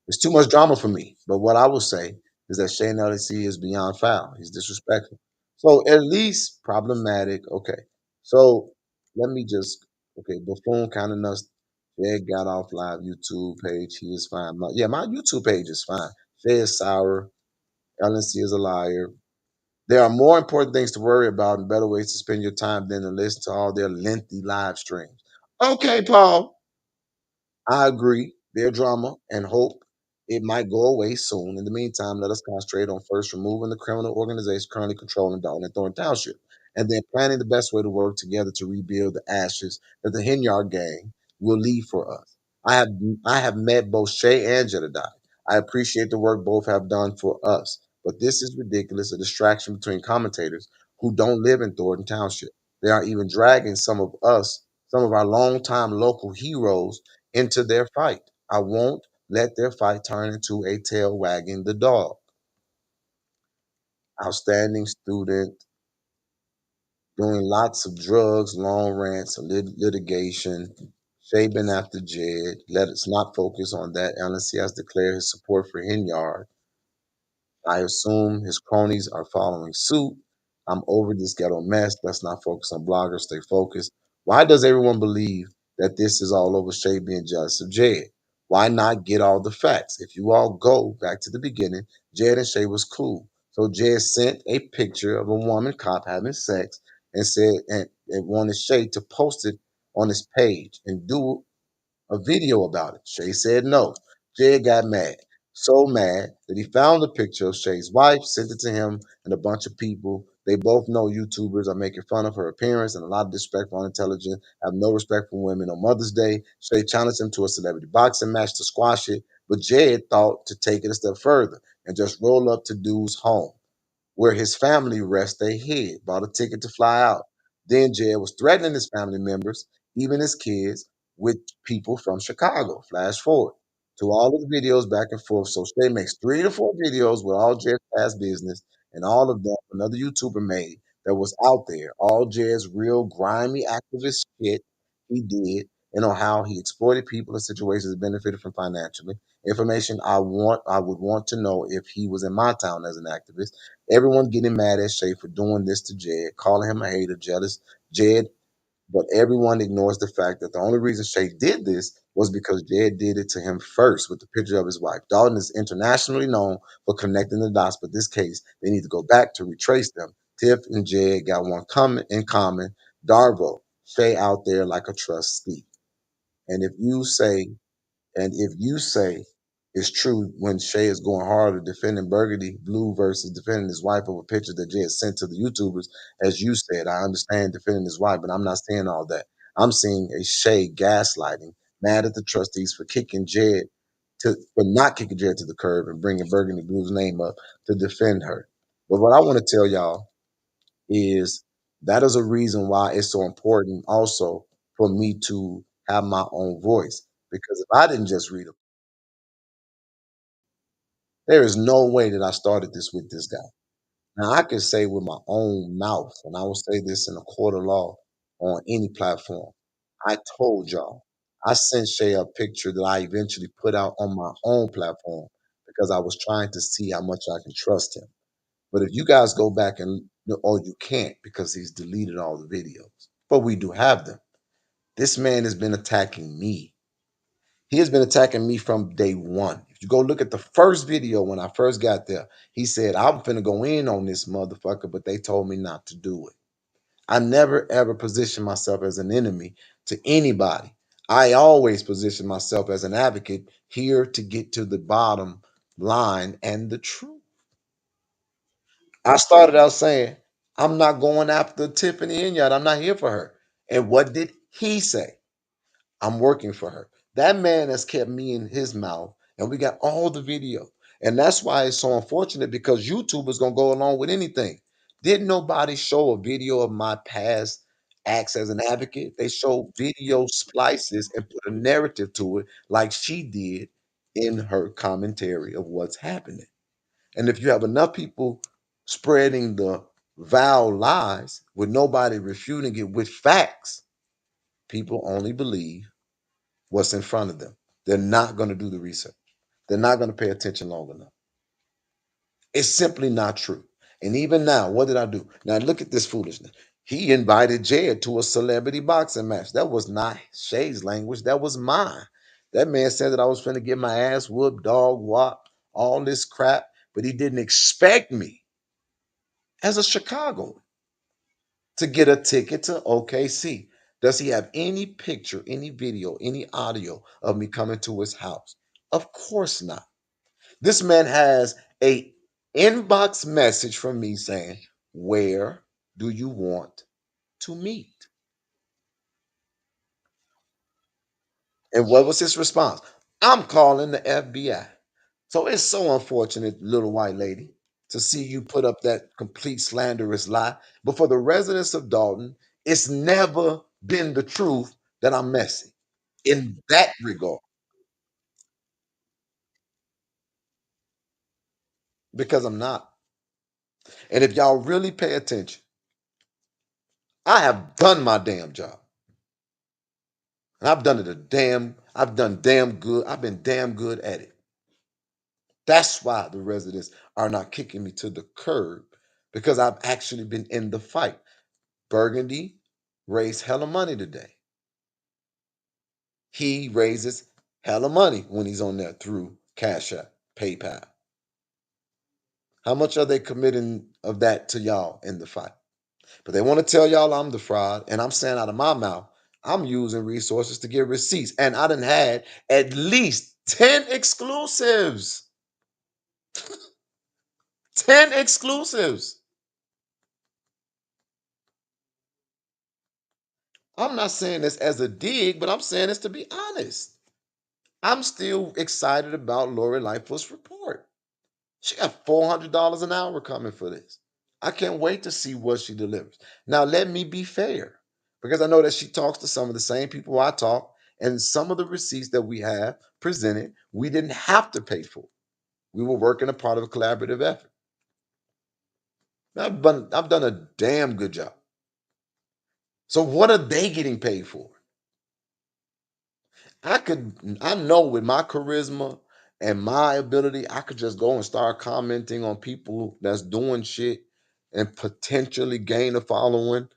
It's too much drama for me. But what I will say is that Shane LC is beyond foul. He's disrespectful. So at least problematic. Okay. So let me just buffoon kind of nuts. Jay got off live YouTube page. He is fine. My YouTube page is fine. Jay is sour. LNC is a liar. There are more important things to worry about and better ways to spend your time than to listen to all their lengthy live streams. Okay, Paul. I agree. Their drama and hope it might go away soon. In the meantime, let us concentrate on first removing the criminal organization currently controlling Dalton and Thornton Township, and then planning the best way to work together to rebuild the ashes that the Henyard gang will leave for us. I have met both Shay and Jedediah. I appreciate the work both have done for us, but this is ridiculous, a distraction between commentators who don't live in Thornton Township. They are even dragging some of our longtime local heroes into their fight. I won't let their fight turn into a tail wagging the dog. Outstanding student, doing lots of drugs, long rants, litigation. Shay been after Jed. Let us not focus on that. LNC has declared his support for Henyard. I assume his cronies are following suit. I'm over this ghetto mess. Let's not focus on bloggers. Stay focused. Why does everyone believe that this is all over Shay being jealous of Jed? Why not get all the facts? If you all go back to the beginning, Jed and Shay was cool. So Jed sent a picture of a woman cop having sex and said and wanted Shay to post it on his page and do a video about it. Shay said no. Jed got mad, so mad that he found a picture of Shay's wife, sent it to him and a bunch of people. They both know YouTubers are making fun of her appearance and a lot of disrespectful, unintelligent, have no respect for women on Mother's Day. Shay challenged him to a celebrity boxing match to squash it, but Jed thought to take it a step further and just roll up to dude's home where his family rests their head, bought a ticket to fly out. Then Jed was threatening his family members, even his kids, with people from Chicago. Flash forward to all of the videos back and forth. So Shay makes 3 to 4 videos with all Jed's past business, and all of them another YouTuber made that was out there. All Jed's real grimy activist shit he did, and on how he exploited people in situations that benefited from financially. Information I would want to know if he was in my town as an activist. Everyone getting mad at Shay for doing this to Jed, calling him a hater, jealous. Jed, but everyone ignores the fact that the only reason Shay did this was because Jed did it to him first with the picture of his wife. Dalton is internationally known for connecting the dots, but this case, they need to go back to retrace them. Tiff and Jed got one in common. Darvo, Shay out there like a trustee. And if you say it's true when Shay is going harder defending Burgundy Blue versus defending his wife over pictures that Jed sent to the YouTubers, as you said, I understand defending his wife, but I'm not saying all that. I'm seeing a Shay gaslighting, mad at the trustees for not kicking Jed to the curb and bringing Burgundy Blue's name up to defend her. But what I want to tell y'all is that is a reason why it's so important also for me to have my own voice. Because if I didn't just read there is no way that I started this with this guy. Now I can say with my own mouth, and I will say this in a court of law on any platform. I told y'all. I sent Shay a picture that I eventually put out on my own platform because I was trying to see how much I can trust him. But if you guys go back and oh, you can't because he's deleted all the videos. But we do have them. This man has been attacking me. He has been attacking me from day one. If you go look at the first video when I first got there, he said, I'm finna go in on this motherfucker, but they told me not to do it. I never ever position myself as an enemy to anybody. I always position myself as an advocate here to get to the bottom line and the truth. I started out saying, I'm not going after Tiffany Inyard. I'm not here for her. And what did he say? I'm working for her. That man has kept me in his mouth, and we got all the video. And that's why it's so unfortunate because YouTube is going to go along with anything. Didn't nobody show a video of my past acts as an advocate? They showed video splices and put a narrative to it, like she did in her commentary of what's happening. And if you have enough people spreading the vile lies with nobody refuting it with facts, people only believe what's in front of them. They're not going to do the research. They're not going to pay attention long enough. It's simply not true. And even now, what did I do? Now look at this foolishness. He invited Jed to a celebrity boxing match. That was not Shay's language. That was mine. That man said that I was finna get my ass whooped, dog whopped, all this crap, but he didn't expect me as a Chicagoan to get a ticket to OKC. Does he have any picture, any video, any audio of me coming to his house? Of course not. This man has a inbox message from me saying, "Where do you want to meet?" And what was his response? I'm calling the FBI. So it's so unfortunate, little white lady, to see you put up that complete slanderous lie. But for the residents of Dalton, it's never been the truth that I'm messy in that regard because I'm not. And if y'all really pay attention, I have done my damn job. And I've done damn good. I've been damn good at it. That's why the residents are not kicking me to the curb because I've actually been in the fight. Burgundy raised hella money today. He raises hella money when he's on there through Cash App, PayPal. How much are they committing of that to y'all in the fight? But they want to tell y'all I'm the fraud, and I'm saying out of my mouth, I'm using resources to get receipts. And I done had at least 10 exclusives. 10 exclusives. I'm not saying this as a dig, but I'm saying this to be honest. I'm still excited about Lori Lightfoot's report. She got $400 an hour coming for this. I can't wait to see what she delivers. Now, let me be fair, because I know that she talks to some of the same people I talk, and some of the receipts that we have presented, we didn't have to pay for. We were working a part of a collaborative effort. I've done a damn good job. So what are they getting paid for? I know with my charisma and my ability, I could just go and start commenting on people that's doing shit and potentially gain a following.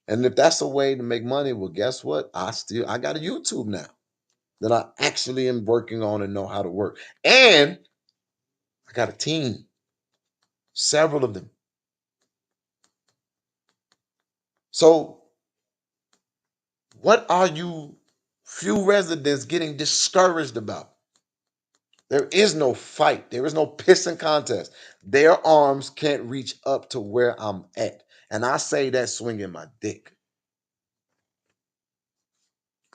And if that's a way to make money, well, guess what? I got a YouTube now that I actually am working on and know how to work. And I got a team, several of them. So what are you few residents getting discouraged about? There is no fight. There is no pissing contest. Their arms can't reach up to where I'm at. And I say that swinging my dick.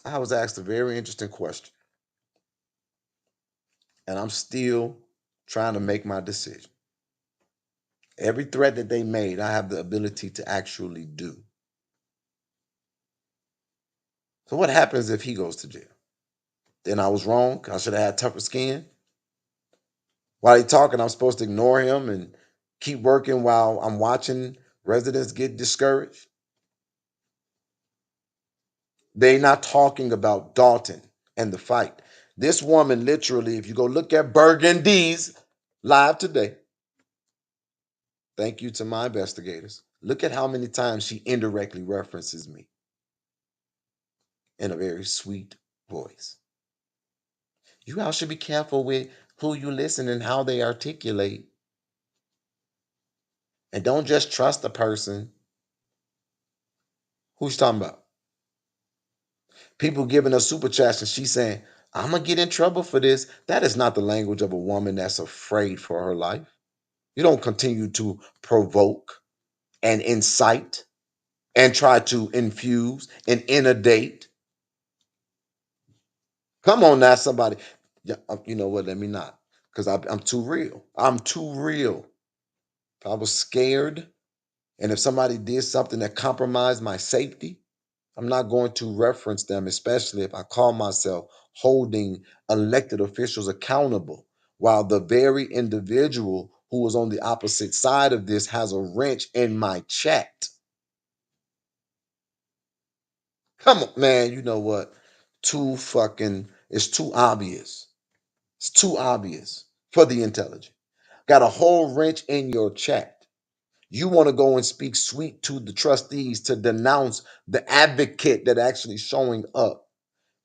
I was asked a very interesting question. And I'm still trying to make my decision. Every threat that they made, I have the ability to actually do. So what happens if he goes to jail? Then I was wrong. I should have had tougher skin. While he's talking, I'm supposed to ignore him and keep working while I'm watching residents get discouraged. They're not talking about Dalton and the fight. This woman, literally, if you go look at Burgundy's live today, thank you to my investigators, look at how many times she indirectly references me in a very sweet voice. You all should be careful with who you listen and how they articulate. And don't just trust the person. Who's talking about? People giving us super chats and she's saying, I'm going to get in trouble for this. That is not the language of a woman that's afraid for her life. You don't continue to provoke and incite and try to infuse and inundate. Come on now, somebody. Yeah, you know what? Let me not, because I'm too real. I'm too real. If I was scared, and if somebody did something that compromised my safety, I'm not going to reference them, especially if I call myself holding elected officials accountable, while the very individual who was on the opposite side of this has a wrench in my chat. Come on, man. You know what? It's too obvious. It's too obvious for the intelligent. Got a whole wrench in your chat. You want to go and speak sweet to the trustees to denounce the advocate that actually showing up.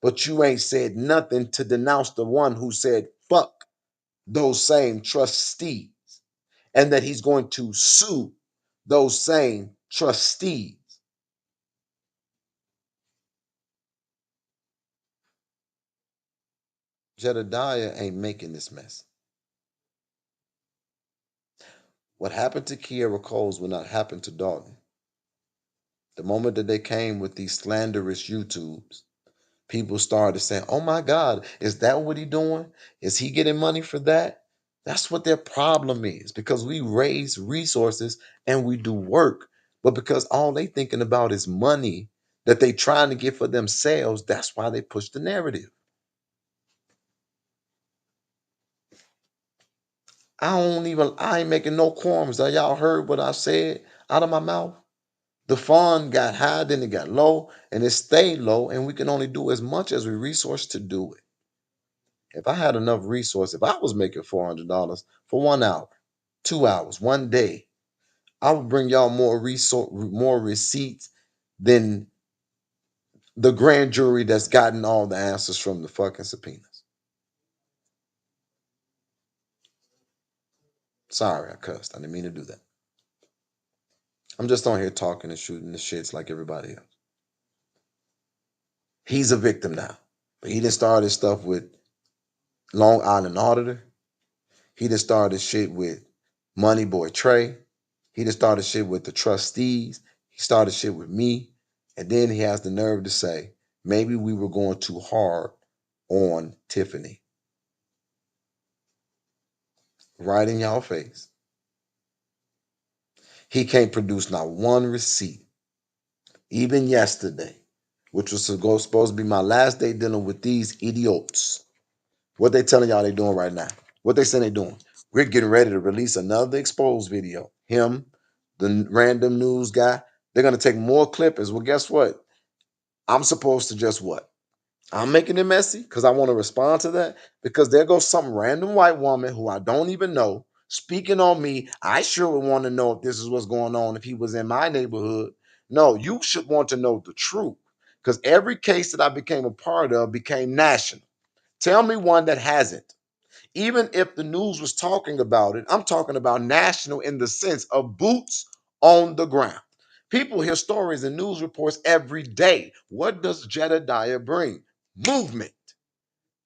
But you ain't said nothing to denounce the one who said, fuck those same trustees, and that he's going to sue those same trustees. Jedediah ain't making this mess. What happened to Kiera Coles will not happen to Dalton. The moment that they came with these slanderous YouTubes, people started saying, oh my God, is that what he doing? Is he getting money for that? That's what their problem is, because we raise resources and we do work. But because all they thinking about is money that they trying to get for themselves, that's why they push the narrative. I ain't making no qualms. Y'all heard what I said out of my mouth? The fund got high, then it got low, and it stayed low, and we can only do as much as we resource to do it. If I had enough resource, if I was making $400 for 1 hour, 2 hours, one day, I would bring y'all more receipts than the grand jury that's gotten all the answers from the fucking subpoenas. Sorry, I cussed. I didn't mean to do that. I'm just on here talking and shooting the shits like everybody else. He's a victim now, but he didn't start his stuff with Long Island Auditor. He just started shit with Money Boy Trey. He just started shit with the trustees. He started shit with me. And then he has the nerve to say, maybe we were going too hard on Tiffany. Right in y'all face. He can't produce not one receipt. Even yesterday, which was supposed to be my last day dealing with these idiots. What they telling y'all they doing right now? What they saying they doing? We're getting ready to release another exposed video. Him, the random news guy, they're gonna take more clippings. Well, guess what? I'm supposed to just what? I'm making it messy because I want to respond to that. Because there goes some random white woman who I don't even know speaking on me. I sure would want to know if this is what's going on if he was in my neighborhood. No, you should want to know the truth. Because every case that I became a part of became national. Tell me one that hasn't. Even if the news was talking about it, I'm talking about national in the sense of boots on the ground. People hear stories and news reports every day. What does Jedediah bring? Movement.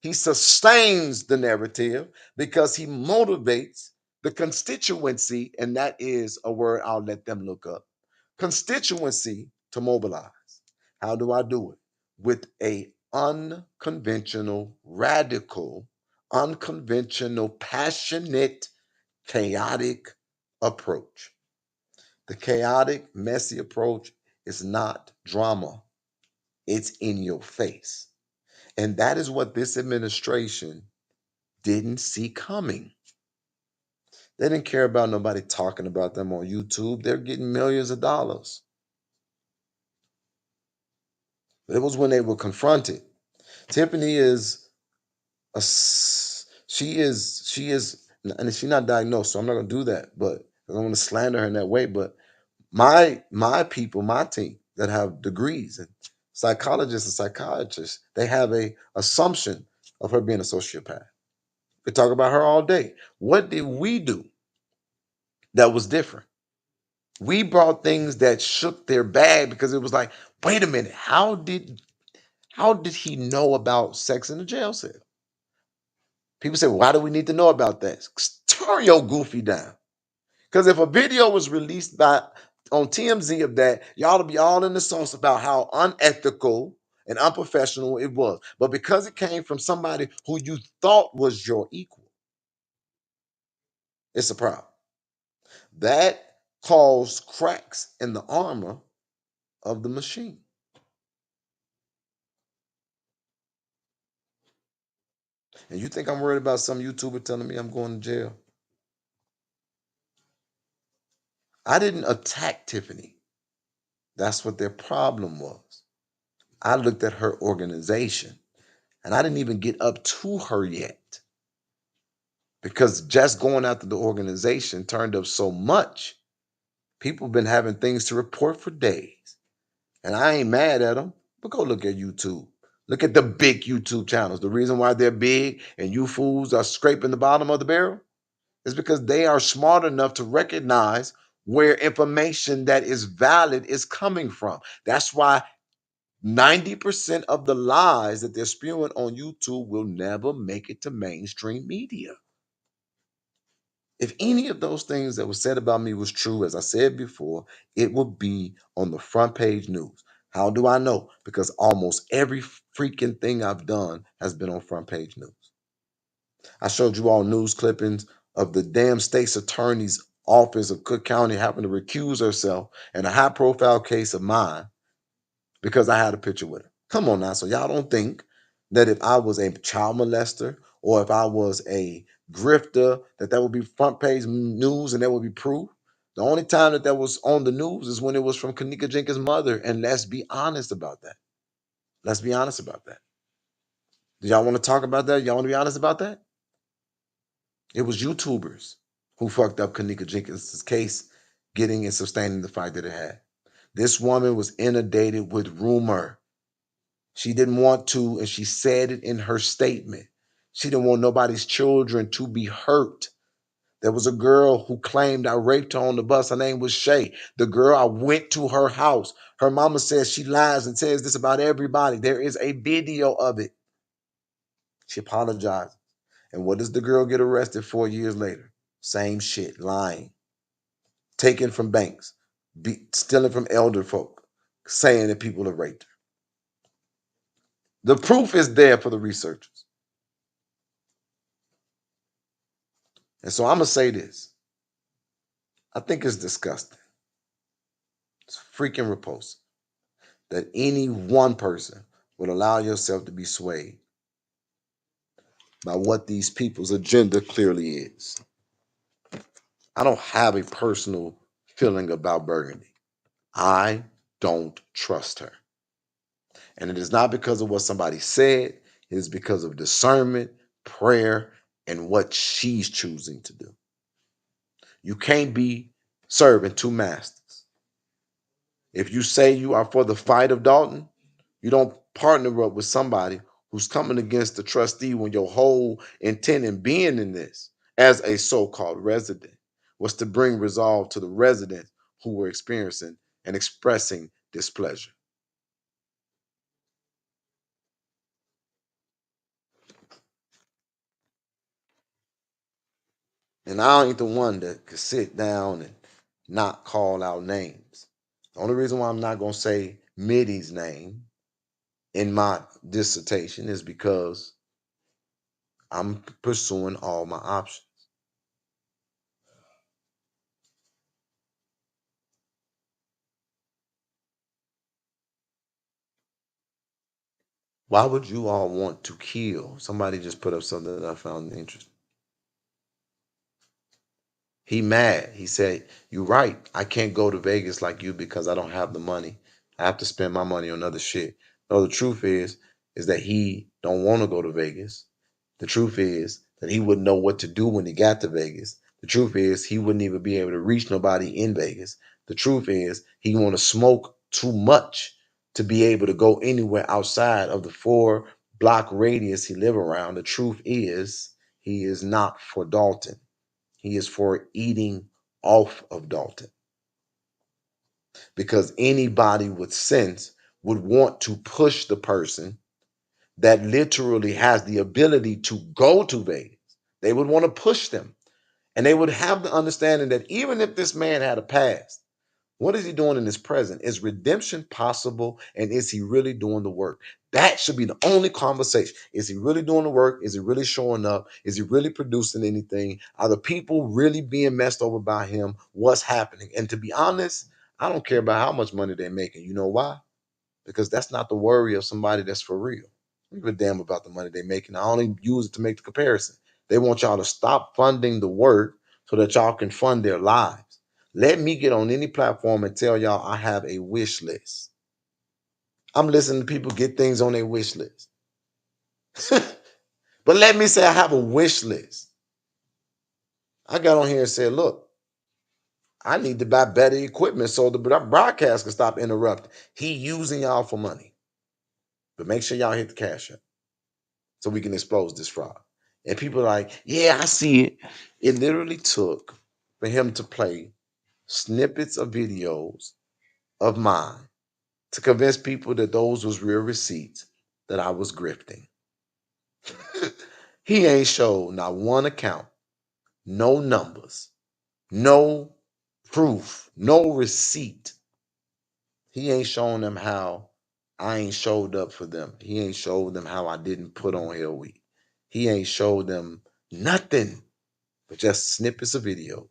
He sustains the narrative because he motivates the constituency, and that is a word I'll let them look up. Constituency to mobilize. How do I do it? With a unconventional, radical, unconventional, passionate, chaotic approach. The chaotic, messy approach is not drama. It's in your face. And that is what this administration didn't see coming. They didn't care about nobody talking about them on YouTube. They're getting millions of dollars. But it was when they were confronted. Tiffany is and she's not diagnosed, so I'm not gonna do that. But I don't want to slander her in that way. But my people, my team that have degrees and psychologists and psychiatrists, they have a assumption of her being a sociopath. We talk about her all day. What did we do that was different? We brought things that shook their bag because it was like, wait a minute, how did he know about sex in the jail cell? People say, why do we need to know about that? Turn your goofy down. Because if a video was released on TMZ of that, y'all will be all in the sauce about how unethical and unprofessional it was. But because it came from somebody who you thought was your equal, it's a problem. That caused cracks in the armor of the machine. And you think I'm worried about some YouTuber telling me I'm going to jail? I didn't attack Tiffany. That's what their problem was. I looked at her organization and I didn't even get up to her yet because just going after the organization turned up so much. People have been having things to report for days. And I ain't mad at them, but go look at YouTube. Look at the big YouTube channels. The reason why they're big and you fools are scraping the bottom of the barrel is because they are smart enough to recognize where information that is valid is coming from. That's why 90% of the lies that they're spewing on YouTube will never make it to mainstream media. If any of those things that was said about me was true, as I said before, it would be on the front page news. How do I know? Because almost every freaking thing I've done has been on front page news. I showed you all news clippings of the damn state's attorney's office of Cook County having to recuse herself in a high profile case of mine because I had a picture with her. Come on now. So y'all don't think that if I was a child molester or if I was a grifter, that would be front page news and that would be proof. The only time that was on the news is when it was from Kanika Jenkins' mother. And let's be honest about that. Let's be honest about that. Do y'all want to talk about that? Y'all want to be honest about that? It was YouTubers who fucked up Kanika Jenkins' case, getting and sustaining the fight that it had. This woman was inundated with rumor. She didn't want to, and she said it in her statement. She didn't want nobody's children to be hurt. There was a girl who claimed I raped her on the bus. Her name was Shay. The girl, I went to her house. Her mama says she lies and says this about everybody. There is a video of it. She apologized. And what does the girl get arrested 4 years later? Same shit, lying, taking from banks, stealing from elder folk, saying that people have raped her. The proof is there for the researchers. And so I'm going to say this. I think it's disgusting. It's freaking repulsive that any one person would allow yourself to be swayed by what these people's agenda clearly is. I don't have a personal feeling about Burgundy. I don't trust her. And it is not because of what somebody said, it is because of discernment, prayer, and what she's choosing to do. You can't be serving two masters. If you say you are for the fight of Dalton, you don't partner up with somebody who's coming against the trustee when your whole intent in being in this as a so-called resident was to bring resolve to the residents who were experiencing and expressing displeasure. And I ain't the one that could sit down and not call out names. The only reason why I'm not going to say Mitty's name in my dissertation is because I'm pursuing all my options. Why would you all want to kill? Somebody just put up something that I found interesting. He mad. He said, "You're right. I can't go to Vegas like you because I don't have the money. I have to spend my money on other shit." No, the truth is that he don't want to go to Vegas. The truth is that he wouldn't know what to do when he got to Vegas. The truth is he wouldn't even be able to reach nobody in Vegas. The truth is he want to smoke too much to be able to go anywhere outside of the 4-block radius he live around. The truth is he is not for Dalton. He is for eating off of Dalton. Because anybody with sense would want to push the person that literally has the ability to go to Vegas. They would want to push them. And they would have the understanding that even if this man had a past, what is he doing in his present? Is redemption possible? And is he really doing the work? That should be the only conversation. Is he really doing the work? Is he really showing up? Is he really producing anything? Are the people really being messed over by him? What's happening? And to be honest, I don't care about how much money they're making. You know why? Because that's not the worry of somebody that's for real. I don't give a damn about the money they're making. I only use it to make the comparison. They want y'all to stop funding the work so that y'all can fund their lives. Let me get on any platform and tell y'all I have a wish list. I'm listening to people get things on their wish list. But let me say I have a wish list. I got on here and said, look, I need to buy better equipment so the broadcast can stop interrupting. He using y'all for money. But make sure y'all hit the cash up so we can expose this fraud. And people are like, yeah, I see it. It literally took for him to play snippets of videos of mine to convince people that those was real receipts that I was grifting. He ain't showed not one account, no numbers, no proof, no receipt. He ain't showing them how I ain't showed up for them. He ain't showed them how I didn't put on Hell Week. He ain't showed them nothing but just snippets of videos.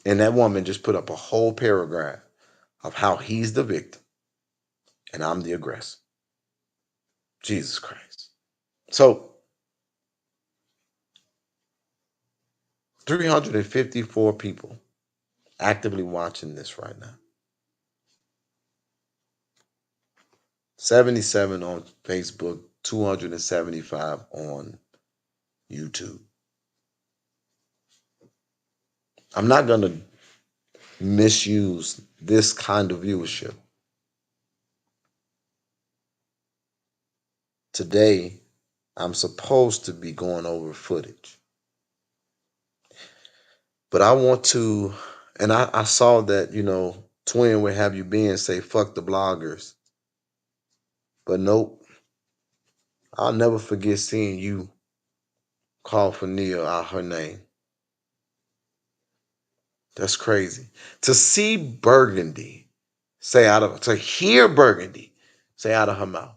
And that woman just put up a whole paragraph of how he's the victim and I'm the aggressor. Jesus Christ. So 354 people actively watching this right now. 77 on Facebook, 275 on YouTube. I'm not going to misuse this kind of viewership. Today, I'm supposed to be going over footage. But I want to, and I saw that, Twin would have you been say, fuck the bloggers. But nope, I'll never forget seeing you call for Nia out her name. That's crazy. To see Burgundy to hear Burgundy say out of her mouth,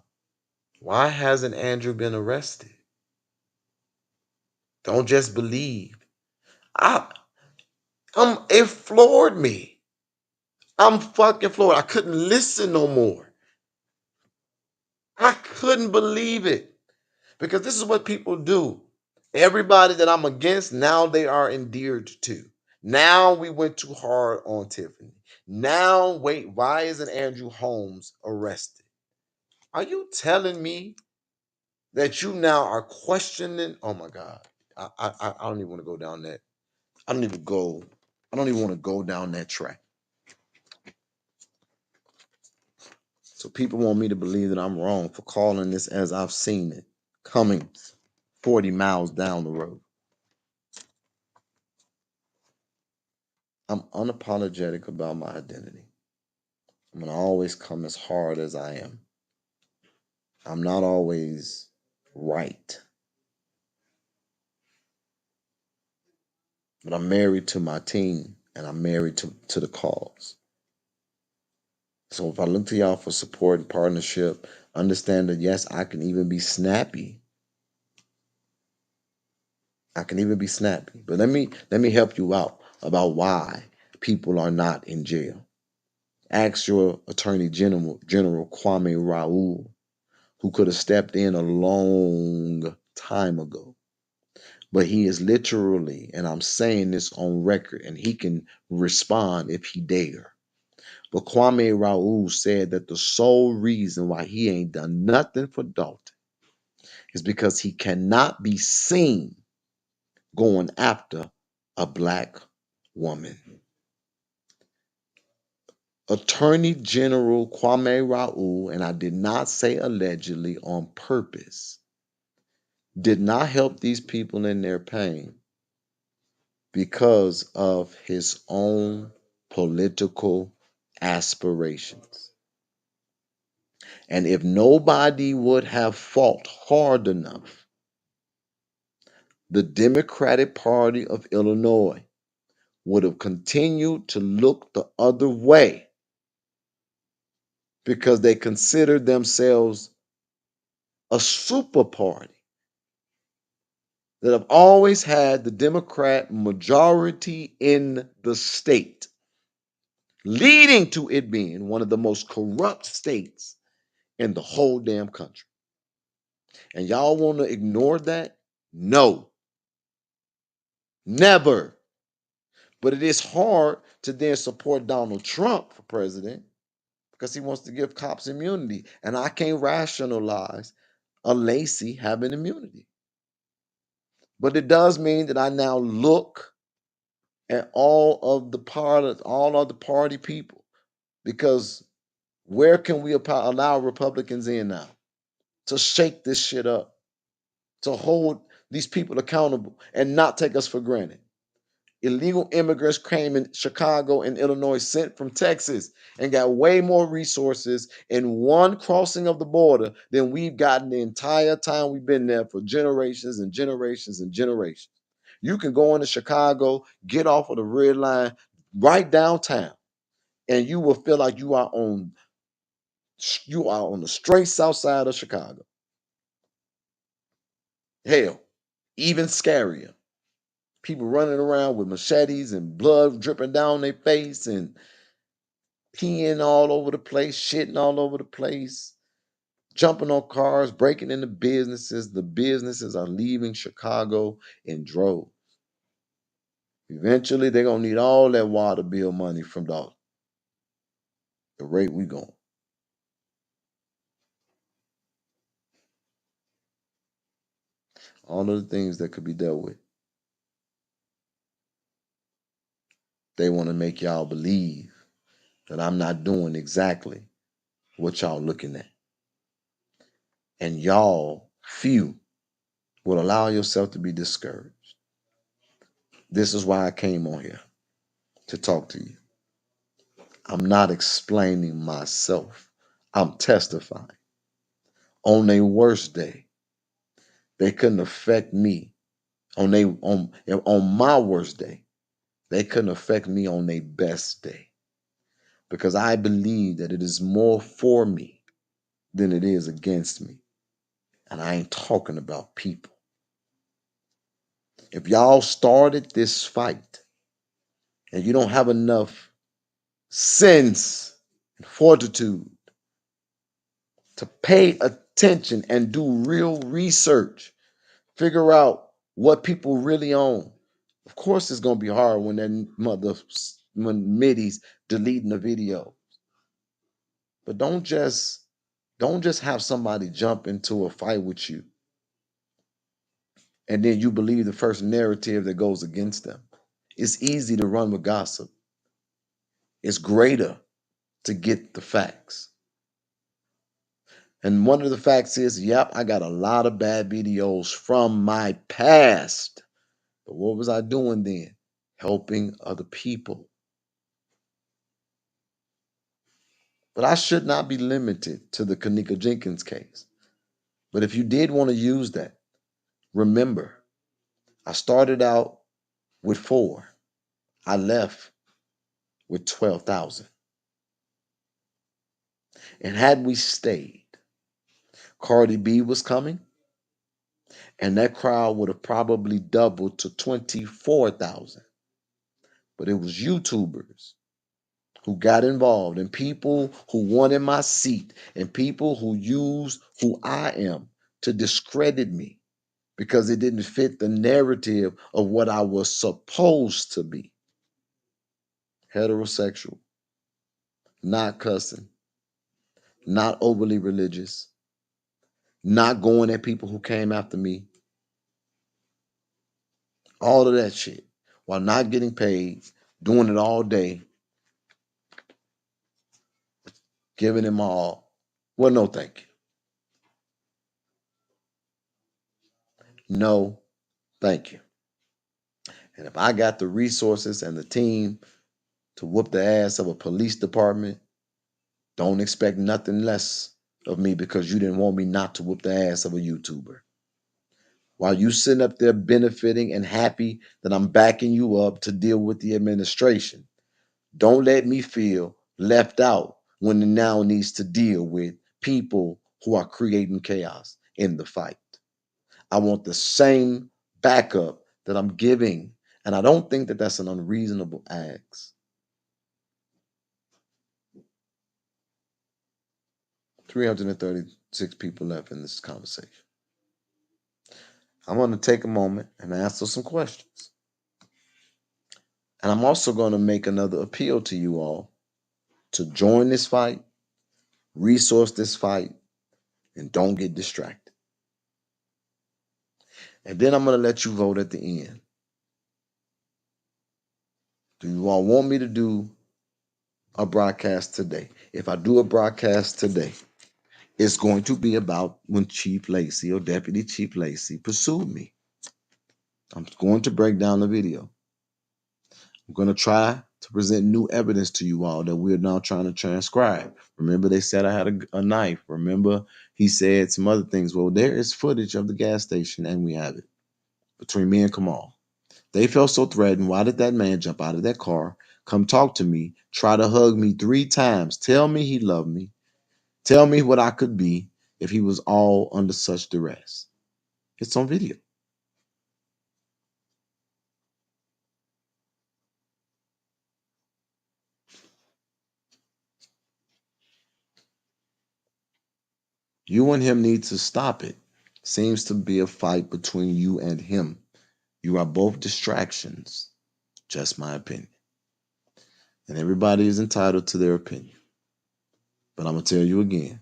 why hasn't Andrew been arrested? Don't just believe. It floored me. I'm fucking floored. I couldn't listen no more. I couldn't believe it. Because this is what people do. Everybody that I'm against, now they are endeared to. Now we went too hard on Tiffany. Now, wait, why isn't Andrew Holmes arrested? Are you telling me that you now are questioning? Oh my God. I don't even want to go down that. I don't even want to go down that track. So people want me to believe that I'm wrong for calling this as I've seen it coming 40 miles down the road. I'm unapologetic about my identity. I'm going to always come as hard as I am. I'm not always right. But I'm married to my team and I'm married to the cause. So if I look to y'all for support and partnership, understand that yes, I can even be snappy. But let me help you out about why people are not in jail. Ask your Attorney General Kwame Raoul, who could have stepped in a long time ago. But he is literally, and I'm saying this on record, and he can respond if he dare. But Kwame Raoul said that the sole reason why he ain't done nothing for Dalton is because he cannot be seen going after a black woman. Attorney General Kwame Raoul, and I did not say allegedly on purpose, did not help these people in their pain because of his own political aspirations. And if nobody would have fought hard enough, the Democratic Party of Illinois would have continued to look the other way because they considered themselves a super party that have always had the Democrat majority in the state, leading to it being one of the most corrupt states in the whole damn country. And y'all want to ignore that? No. Never. But it is hard to then support Donald Trump for president because he wants to give cops immunity. And I can't rationalize a Lacey having immunity. But it does mean that I now look at all of the party people, because where can we allow Republicans in now to shake this shit up, to hold these people accountable and not take us for granted? Illegal immigrants came in Chicago and Illinois, sent from Texas, and got way more resources in one crossing of the border than we've gotten the entire time we've been there for generations and generations and generations. You can go into Chicago, get off of the red line right downtown, and you will feel like you are on the straight south side of Chicago. Hell, even scarier. People running around with machetes and blood dripping down their face and peeing all over the place, shitting all over the place, jumping on cars, breaking into businesses. The businesses are leaving Chicago in droves. Eventually, they're going to need all that water bill money from the rate we going. All of the things that could be dealt with. They want to make y'all believe that I'm not doing exactly what y'all looking at. And y'all, few, will allow yourself to be discouraged. This is why I came on here, to talk to you. I'm not explaining myself. I'm testifying. on their worst day. They couldn't affect me on my worst day. They couldn't affect me on their best day. Because I believe that it is more for me than it is against me. And I ain't talking about people. If y'all started this fight and you don't have enough sense and fortitude to pay attention and do real research, figure out what people really own. Of course, it's gonna be hard when when middies deleting the video. But don't just have somebody jump into a fight with you and then you believe the first narrative that goes against them. It's easy to run with gossip. It's greater to get the facts. And one of the facts is, yep, I got a lot of bad videos from my past. But what was I doing then? Helping other people. But I should not be limited to the Kanika Jenkins case. But if you did want to use that, remember, I started out with 4. I left with 12,000. And had we stayed, Cardi B was coming, and that crowd would have probably doubled to 24,000. But it was YouTubers who got involved and people who wanted my seat and people who used who I am to discredit me because it didn't fit the narrative of what I was supposed to be. Heterosexual, not cussing, not overly religious, not going at people who came after me. All of that shit while not getting paid, doing it all day, giving it my all. Well, no, thank you. No, thank you. And if I got the resources and the team to whoop the ass of a police department, don't expect nothing less of me because you didn't want me not to whoop the ass of a YouTuber. While you sitting up there benefiting and happy that I'm backing you up to deal with the administration, don't let me feel left out when it now needs to deal with people who are creating chaos in the fight. I want the same backup that I'm giving, and I don't think that that's an unreasonable ask. 336 people left in this conversation. I'm going to take a moment and answer some questions. And I'm also going to make another appeal to you all to join this fight, resource this fight, and don't get distracted. And then I'm going to let you vote at the end. Do you all want me to do a broadcast today? If I do a broadcast today, it's going to be about when Chief Lacey or Deputy Chief Lacey pursued me. I'm going to break down the video. I'm going to try to present new evidence to you all that we're now trying to transcribe. Remember, they said I had a knife. Remember, he said some other things. Well, there is footage of the gas station, and we have it between me and Kamal. They felt so threatened. Why did that man jump out of that car, come talk to me, try to hug me 3 times, tell me he loved me, tell me what I could be if he was all under such duress? It's on video. You and him need to stop it. Seems to be a fight between you and him. You are both distractions. Just my opinion. And everybody is entitled to their opinion. But I'm going to tell you again.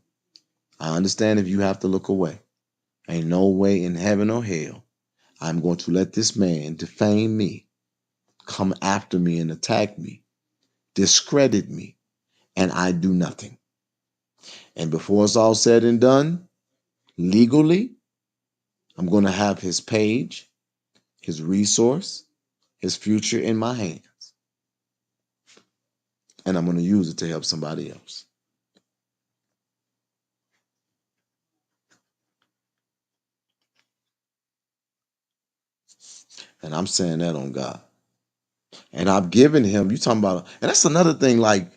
I understand if you have to look away. Ain't no way in heaven or hell I'm going to let this man defame me, come after me and attack me, discredit me, and I do nothing. And before it's all said and done, legally, I'm going to have his page, his resource, his future in my hands. And I'm going to use it to help somebody else. And I'm saying that on God. And I've given him, you talking about, and that's another thing, like,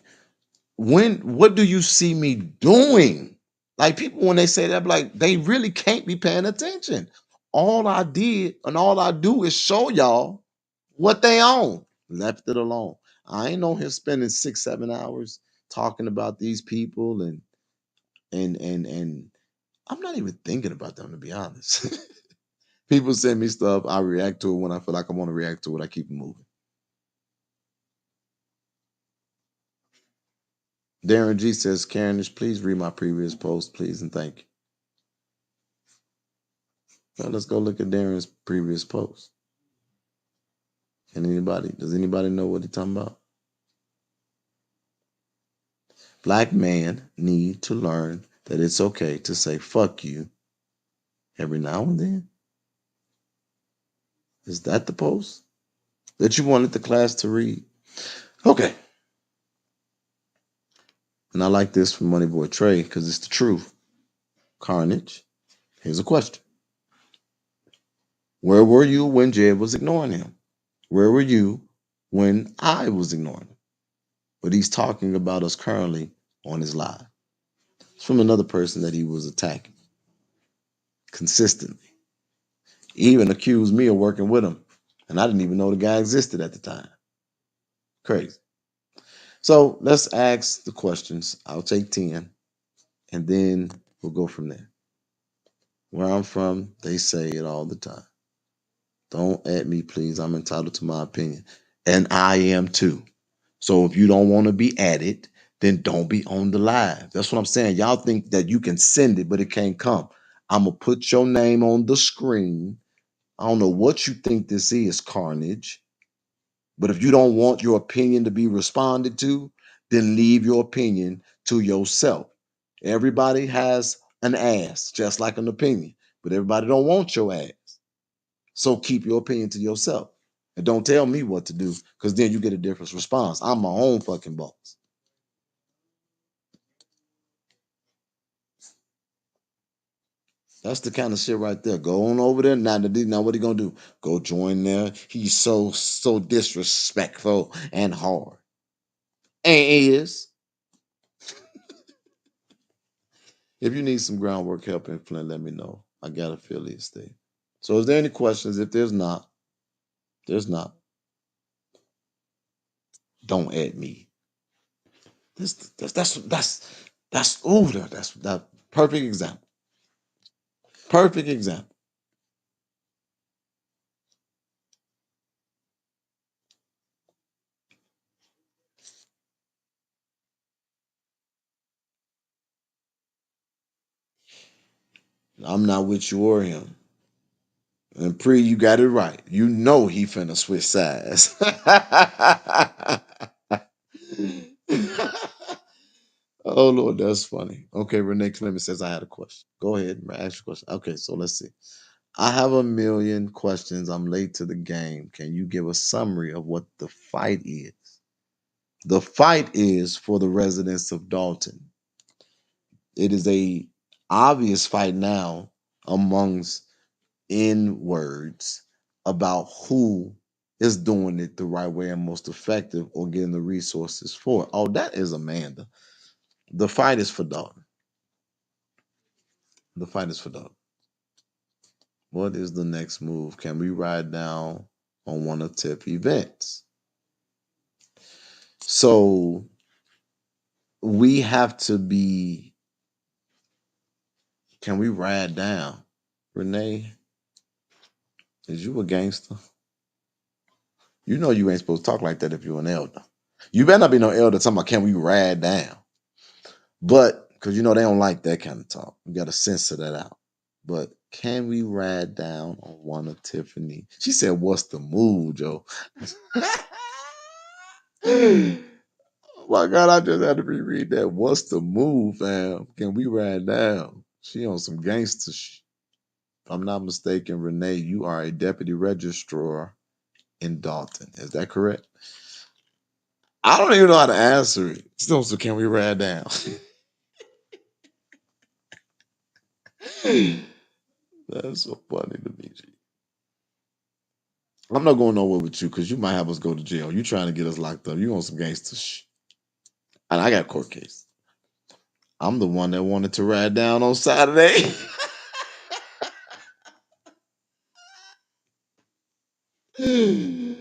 what do you see me doing? Like people, when they say that, like they really can't be paying attention. All I did and all I do is show y'all what they own. Left it alone. I ain't on here spending 6-7 hours talking about these people and I'm not even thinking about them, to be honest. People send me stuff, I react to it when I feel like I want to react to it. I keep it moving. Darren G says, Carnage, please read my previous post, please, and thank you. Now let's go look at Darren's previous post. Does anybody know what he's talking about? Black men need to learn that it's okay to say fuck you every now and then. Is that the post that you wanted the class to read? Okay. And I like this from Moneyboy Trey because it's the truth. Carnage, here's a question. Where were you when Jed was ignoring him? Where were you when I was ignoring him? But he's talking about us currently on his live. It's from another person that he was attacking consistently. He even accused me of working with him. And I didn't even know the guy existed at the time. Crazy. So let's ask the questions. I'll take 10 and then we'll go from there. Where I'm from, they say it all the time. Don't at me, please. I'm entitled to my opinion. And I am too. So if you don't want to be added, then don't be on the live. That's what I'm saying. Y'all think that you can send it, but it can't come. I'm going to put your name on the screen. I don't know what you think this is, Carnage. But if you don't want your opinion to be responded to, then leave your opinion to yourself. Everybody has an ass, just like an opinion. But everybody don't want your ass. So keep your opinion to yourself. And don't tell me what to do, because then you get a different response. I'm my own fucking boss. That's the kind of shit right there. Go on over there. Now what he gonna do? Go join there. He's so disrespectful and hard. And is. If you need some groundwork help in Flint, let me know. I got affiliate state. So is there any questions? If there's not, don't add me. That's that perfect example. Perfect example. I'm not with you or him. And Pre, you got it right. You know he finna switch sides. Oh Lord, that's funny. Okay, Renee Clement says I had a question. Go ahead and ask your question. Okay, so let's see. I have a million questions. I'm late to the game. Can you give a summary of what the fight is? The fight is for the residents of Dalton. It is a obvious fight now amongst N words about who is doing it the right way and most effective or getting the resources for it. Oh, that is Amanda. The fight is for Dalton. The fight is for Dalton. What is the next move? Can we ride down on one of TIP events? So we have to be. Can we ride down? Renee, is you a gangster? You know you ain't supposed to talk like that if you're an elder. You better not be no elder talking about can we ride down? But because you know they don't like that kind of talk. You got to censor that out. But can we ride down on one of Tiffany? She said, "What's the move, Joe?" Oh my God, I just had to reread that. What's the move, fam? Can we ride down? She on some gangster shit. If I'm not mistaken, Renee, you are a deputy registrar in Dalton. Is that correct? I don't even know how to answer it. So can we ride down? That's so funny to me. G. I'm not going nowhere with you because you might have us go to jail. You trying to get us locked up. You want some gangster shit. And I got a court case. I'm the one that wanted to ride down on Saturday. You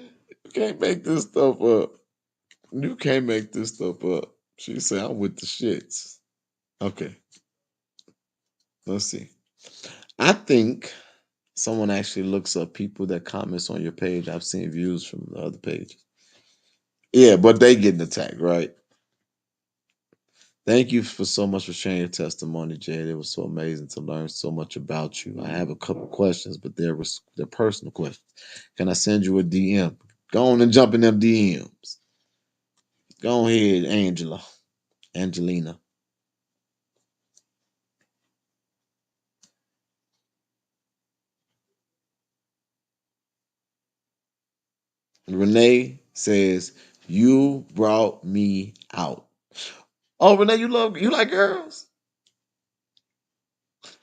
can't make this stuff up. You can't make this stuff up. She said, I'm with the shits. Okay, let's see. I think someone actually looks up people that comments on your page. I've seen views from the other pages. Yeah, but they getting attacked, right? Thank you for so much for sharing your testimony, Jade. It was so amazing to learn so much about you. I have a couple questions, but they're personal questions. Can I send you a DM? Go on and jump in them DMs. Go ahead, Angelina. Renee says, you brought me out. Oh, Renee, you like girls?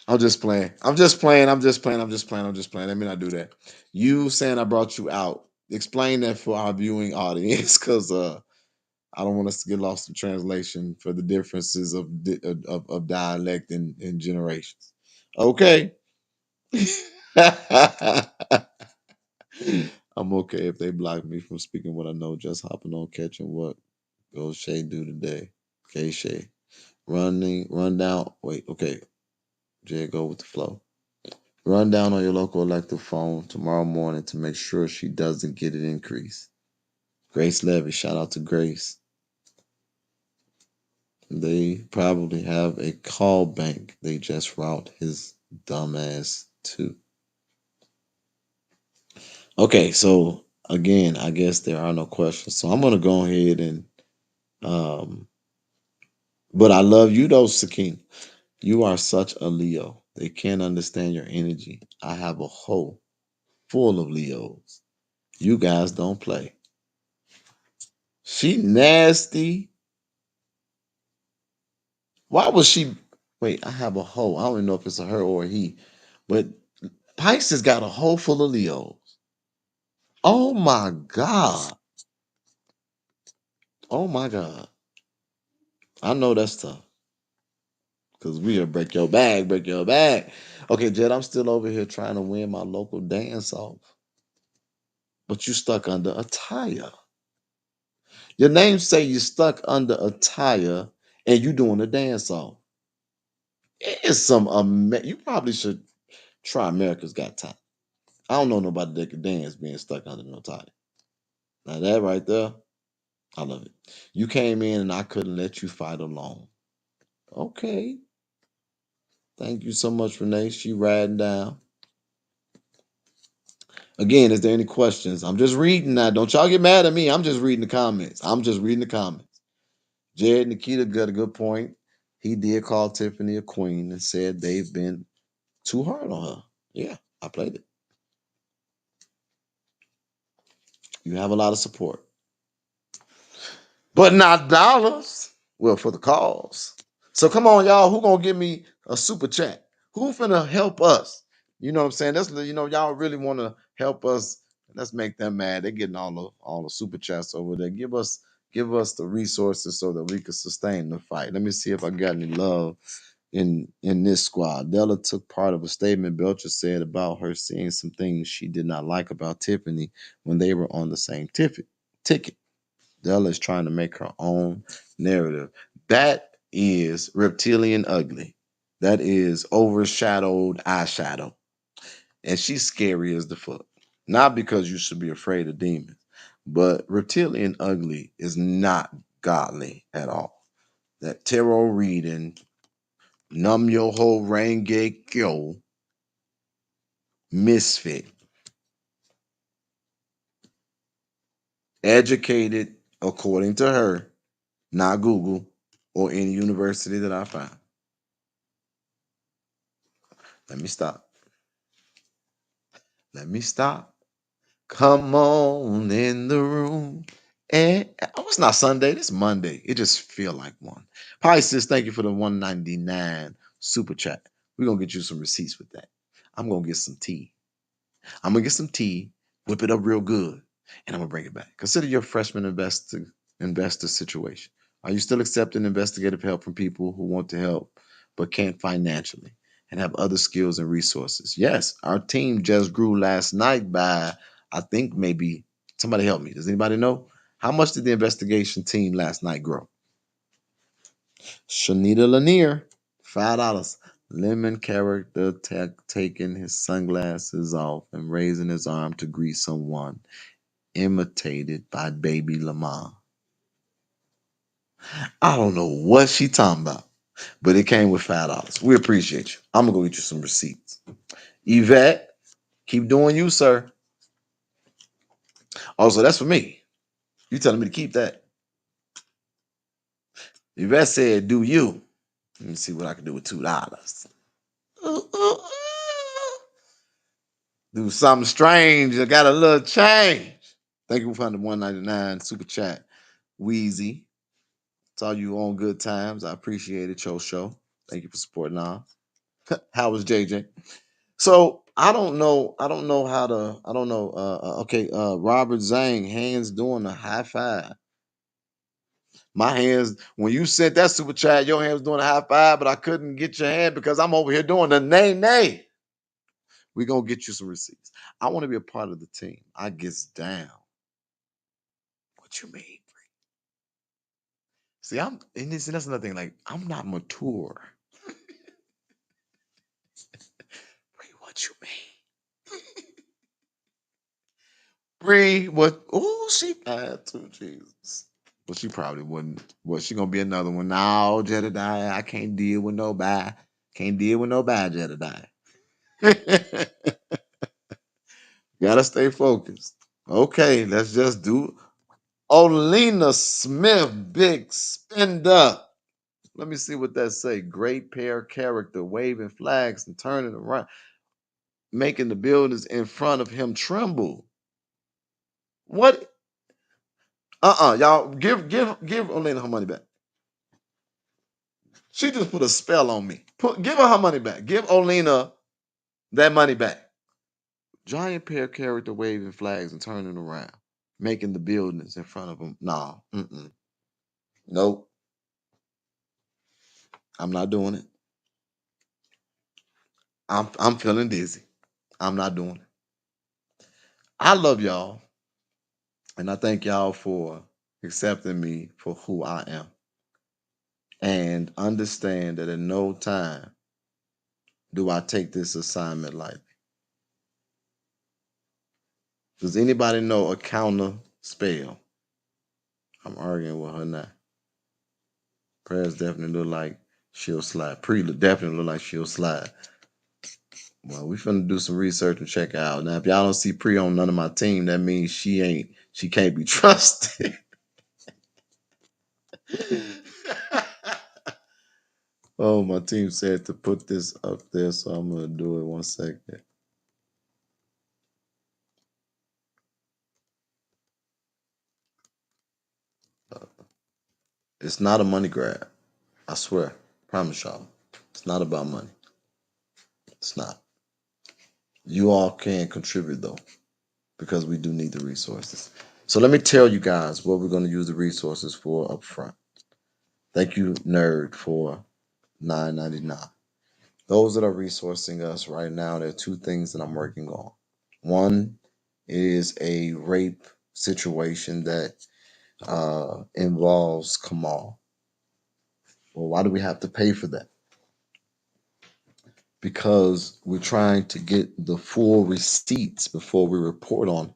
I'm just playing. I'm just playing. Let me not do that. You saying I brought you out. Explain that for our viewing audience, because I don't want us to get lost in translation for the differences of dialect and generations. Okay. I'm okay if they block me from speaking what I know, just hopping on catching what goes Shay do today. Okay, Shay. Run down. Wait, okay. Jay, go with the flow. Run down on your local electric phone tomorrow morning to make sure she doesn't get an increase. Grace Levy, shout out to Grace. They probably have a call bank they just route his dumbass to. Okay, so again, I guess there are no questions. So I'm gonna go ahead and but I love you though, Sakina. You are such a Leo. They can't understand your energy. I have a hoe full of Leos. You guys don't play. She nasty. Why was she? Wait, I have a hoe. I don't even know if it's a her or a he, but Pisces got a hoe full of Leos. Oh my God. Oh my God. I know that's tough. Because we'll break your bag, break your bag. Okay, Jed, I'm still over here trying to win my local dance off. But you stuck under a tire. Your name say you stuck under a tire and you doing a dance off. It is some you probably should try America's Got Talent. I don't know nobody that can dance being stuck under no tire. Now that right there, I love it. You came in and I couldn't let you fight alone. Okay. Thank you so much, Renee. She riding down. Again, is there any questions? I'm just reading now. Don't y'all get mad at me. I'm just reading the comments. Jared Nikita got a good point. He did call Tiffany a queen and said they've been too hard on her. Yeah, I played it. You have a lot of support. But not dollars. Well, for the cause. So come on, y'all. Who gonna give me a super chat? Who finna help us? You know what I'm saying? That's y'all really want to help us. Let's make them mad. They're getting all the super chats over there. Give us the resources so that we can sustain the fight. Let me see if I got any love in this squad. Della took part of a statement Belcher said about her seeing some things she did not like about Tiffany when they were on the same ticket. Della is trying to make her own narrative. That is reptilian ugly. That is overshadowed eyeshadow. And she's scary as the fuck. Not because you should be afraid of demons, but reptilian ugly is not godly at all. That tarot reading, Num Yoho Renge Kyo, misfit, educated according to her, not Google or any university that I found. Let me stop. Come on in the room. And it's not Sunday, it's Monday. It just feel like one. Pisces, thank you for the 199 super chat. We're gonna get you some receipts with that. I'm gonna get some tea. I'm gonna get some tea whip it up real good, and I'm gonna bring it back. Consider your freshman investor situation. Are you still accepting investigative help from people who want to help but can't financially and have other skills and resources? Yes, our team just grew last night by, I think, maybe somebody help me. Does anybody know? How much did the investigation team last night grow? Shanita Lanier, $5. Lemon character taking his sunglasses off and raising his arm to greet someone, imitated by Baby Lamar. I don't know what she talking about, but it came with $5. We appreciate you. I'm gonna go get you some receipts. Yvette, keep doing you, sir. Also, that's for me. You telling me to keep that? Yvette said, "Do you?" Let me see what I can do with $2. Do something strange. I got a little change. Thank you for the 199 super chat. Wheezy. Saw you on Good Times. I appreciate it, your show. Thank you for supporting on. How was JJ? So I don't know. I don't know how to. I don't know. Okay. Robert Zang, hands doing a high five. My hands, when you sent that super chat, your hand was doing a high five, but I couldn't get your hand because I'm over here doing the nay. We're gonna get you some receipts. I want to be a part of the team. I gets down. What you mean? See, that's another thing. Like, I'm not mature. Bree, what you mean? Bree, what? Oh, she bad too, Jesus. Well, she probably wouldn't. Well, she gonna be another one. No, Jedediah, I can't deal with nobody. Can't deal with nobody, Jedediah. Gotta stay focused. Okay, let's just do Olena Smith, big spender. Let me see what that say. Great pair character, waving flags and turning around, making the buildings in front of him tremble. What? Y'all give Olena her money back. She just put a spell on me. Give her money back. Give Olena that money back. Giant pair character waving flags and turning around, making the buildings in front of him. Nah, nope. I'm not doing it. I'm feeling dizzy. I'm not doing it. I love y'all, and I thank y'all for accepting me for who I am. And understand that in no time do I take this assignment lightly. Does anybody know a counter spell? I'm arguing with her now. Prayers definitely look like she'll slide. Definitely look like she'll slide. Well, we finna do some research and check out. Now, if y'all don't see Pre on none of my team, that means she can't be trusted. Oh, my team said to put this up there, so I'm gonna do it 1 second. It's not a money grab. I swear. Promise y'all. It's not about money. It's not. You all can contribute though, because we do need the resources. So let me tell you guys what we're going to use the resources for up front. Thank you, Nerd, for $9.99. Those that are resourcing us right now, there are two things that I'm working on. One is a rape situation that involves Kamal. Well, why do we have to pay for that? Because we're trying to get the full receipts before we report on it.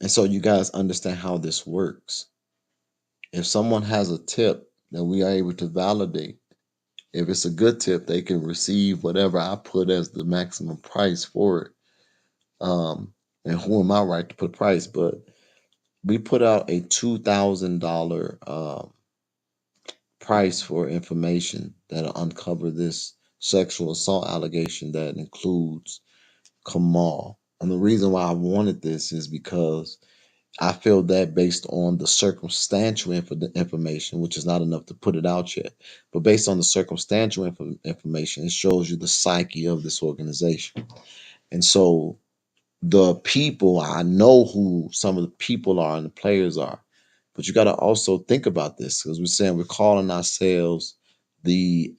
And so you guys understand how this works. If someone has a tip that we are able to validate, if it's a good tip, they can receive whatever I put as the maximum price for it. And who am I right to put a price? But we put out a $2,000 price for information that'll uncover this sexual assault allegation that includes Kamal. And the reason why I wanted this is because I feel that based on the circumstantial information, which is not enough to put it out yet, but based on the circumstantial information, it shows you the psyche of this organization. And so the people. I know who some of the people are and the players are, but you got to also think about this because we're saying we're calling ourselves the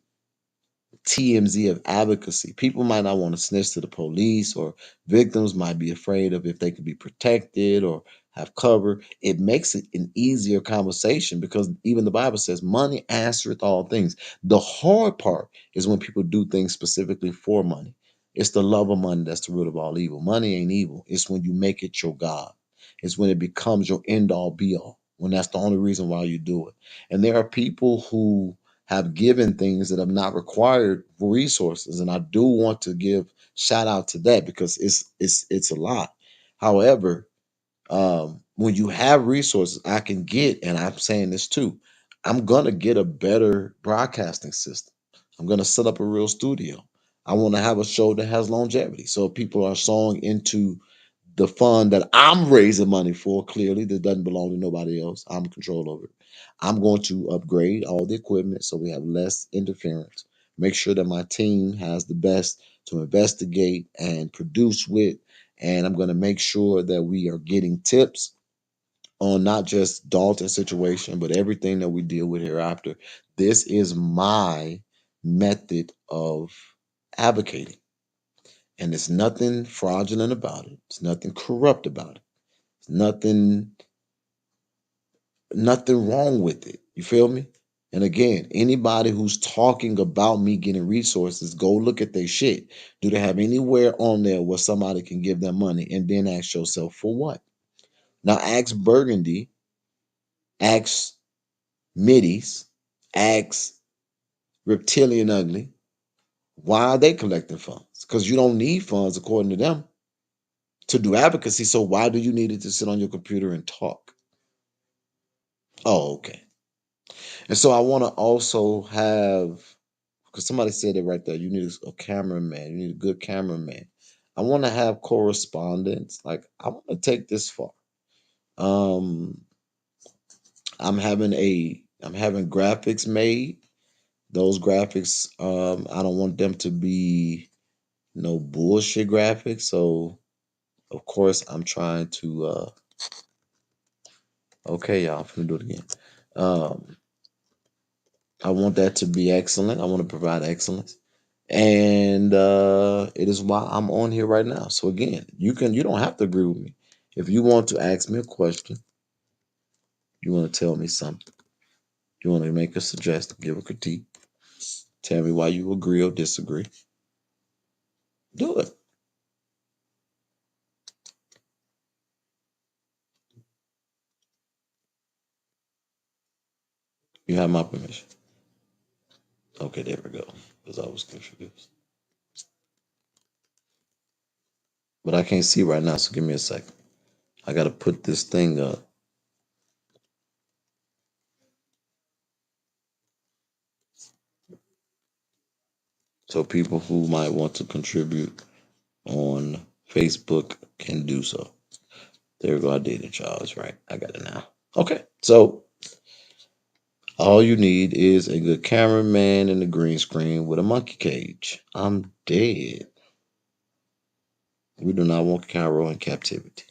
TMZ of advocacy. People might not want to snitch to the police, or victims might be afraid of if they could be protected or have cover. It makes it an easier conversation because even the Bible says, money answereth all things. The hard part is when people do things specifically for money. It's the love of money that's the root of all evil. Money ain't evil. It's when you make it your God. It's when it becomes your end all be all, when that's the only reason why you do it. And there are people who have given things that have not required resources, and I do want to give shout out to that because it's a lot. However, when you have resources, I can get, and I'm saying this too, I'm gonna get a better broadcasting system. I'm gonna set up a real studio. I want to have a show that has longevity, so if people are sewing into the fund that I'm raising money for, clearly, that doesn't belong to nobody else. I'm in control over it. I'm going to upgrade all the equipment so we have less interference. Make sure that my team has the best to investigate and produce with. And I'm going to make sure that we are getting tips on not just Dalton's situation, but everything that we deal with hereafter. This is my method of advocating. And there's nothing fraudulent about it. There's nothing corrupt about it. There's nothing wrong with it. You feel me? And again, anybody who's talking about me getting resources, go look at their shit. Do they have anywhere on there where somebody can give them money? And then ask yourself, for what? Now ask Burgundy, ask Middies, ask Reptilian Ugly. Why are they collecting funds? Because you don't need funds according to them to do advocacy. So why do you need it to sit on your computer and talk? Oh, okay. And so I want to also have, because somebody said it right there, you need a cameraman, you need a good cameraman. I want to have correspondence. Like I want to take this far. Um, I'm having graphics made. Those graphics, I don't want them to be no bullshit graphics. So of course I'm trying to okay, y'all, I'm gonna do it again. Um, I want that to be excellent. I want to provide excellence. And it is why I'm on here right now. So again, you don't have to agree with me. If you want to ask me a question, you want to tell me something, you want to make a suggestion, give a critique, tell me why you agree or disagree, do it. You have my permission. Okay, there we go. Because I was confused. But I can't see right now, so give me a second. I gotta put this thing up. So people who might want to contribute on Facebook can do so. There we go. I did it, y'all. It's right. I got it now. Okay. So all you need is a good cameraman and a green screen with a monkey cage. I'm dead. We do not want Cairo in captivity.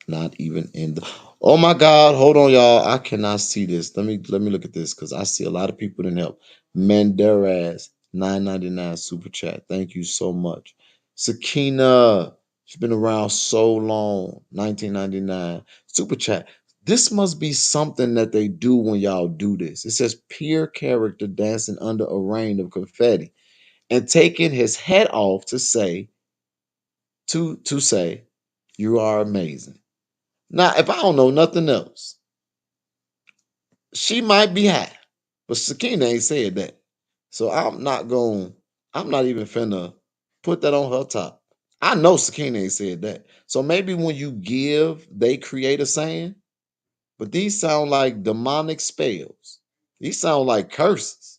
Not even in the. Oh my God! Hold on, y'all. I cannot see this. Let me look at this because I see a lot of people didn't help. Manderaz 9.99 super chat. Thank you so much. Sakina, she's been around so long. 19.99 super chat. This must be something that they do when y'all do this. It says peer character dancing under a rain of confetti and taking his head off to say you are amazing. Now, if I don't know nothing else, she might be high, but Sakina ain't said that. So I'm not even finna put that on her top. I know Sakina ain't said that. So maybe when you give, they create a saying, but these sound like demonic spells. These sound like curses.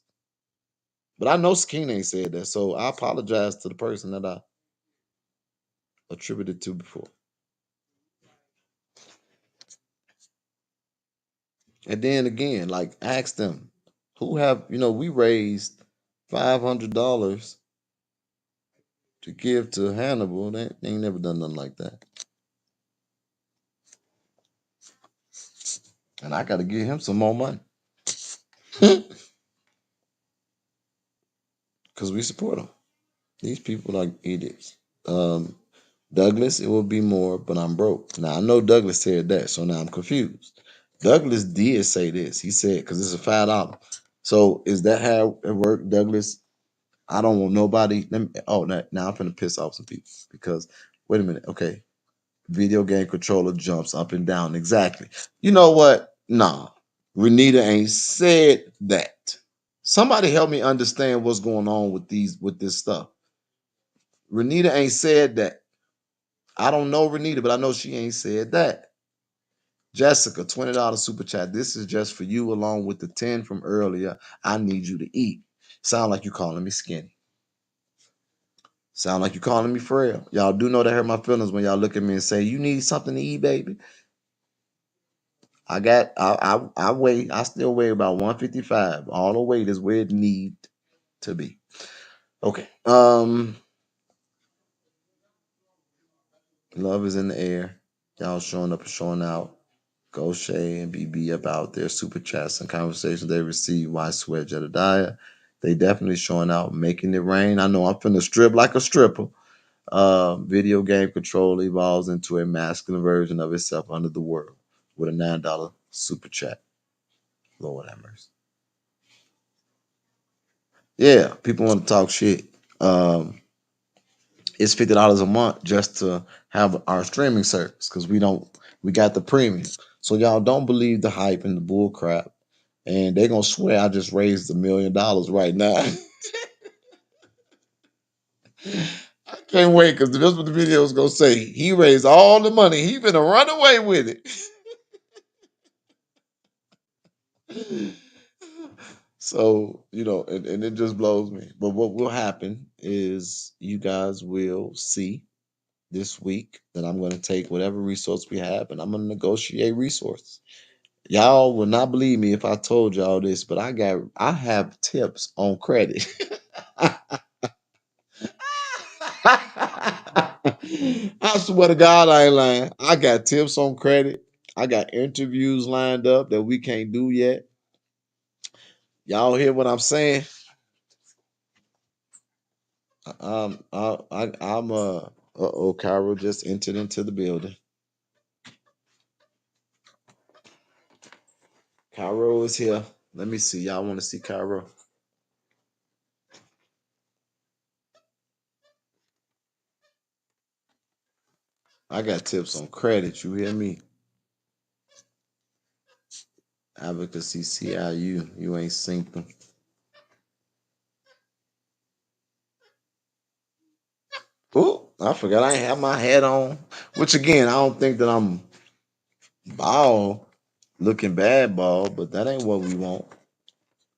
But I know Sakina ain't said that. So I apologize to the person that I attributed to before. And then again, like ask them who have, we raised $500 to give to Hannibal. They ain't never done nothing like that. And I got to give him some more money. Because we support them. These people are idiots. Douglas, it will be more, but I'm broke. Now, I know Douglas said that, so now I'm confused. Douglas did say this. He said, because it's a $5. So is that how it worked, Douglas? I don't want nobody. Now I'm finna piss off some people because, wait a minute. Okay. Video game controller jumps up and down. Exactly. You know what? Nah. Renita ain't said that. Somebody help me understand what's going on with this stuff. Renita ain't said that. I don't know Renita, but I know she ain't said that. Jessica, $20 super chat. This is just for you, along with the 10 from earlier. I need you to eat. Sound like you calling me skinny. Sound like you calling me frail. Y'all do know that hurt my feelings when y'all look at me and say, "You need something to eat, baby." I still weigh about 155. All the weight is where it need to be. Okay. Love is in the air. Y'all showing up and showing out. Go Shay and BB about their super chats and conversations they receive. Why Sweat Jedediah? They definitely showing out, making it rain. I know I'm finna strip like a stripper. Video game control evolves into a masculine version of itself under the world with a $9 super chat. Lord have mercy. Yeah, people want to talk shit. It's $50 a month just to have our streaming service because we got the premium. So y'all don't believe the hype and the bull crap. And they're gonna swear I just raised $1 million right now. I can't wait because that's what the video is gonna say. He raised all the money. He gonna run away with it. So, and it just blows me. But what will happen is you guys will see this week that I'm going to take whatever resource we have and I'm going to negotiate resources. Y'all will not believe me if I told y'all this, but I have tips on credit. I swear to God, I ain't lying. I got tips on credit. I got interviews lined up that we can't do yet. Y'all hear what I'm saying? Cairo just entered into the building. Cairo is here. Let me see. Y'all want to see Cairo? I got tips on credit. You hear me? Advocacy CIU. You ain't synced them. Oh, I forgot I ain't have my hat on. Which again, I don't think that I'm bald, looking bad bald, but that ain't what we want.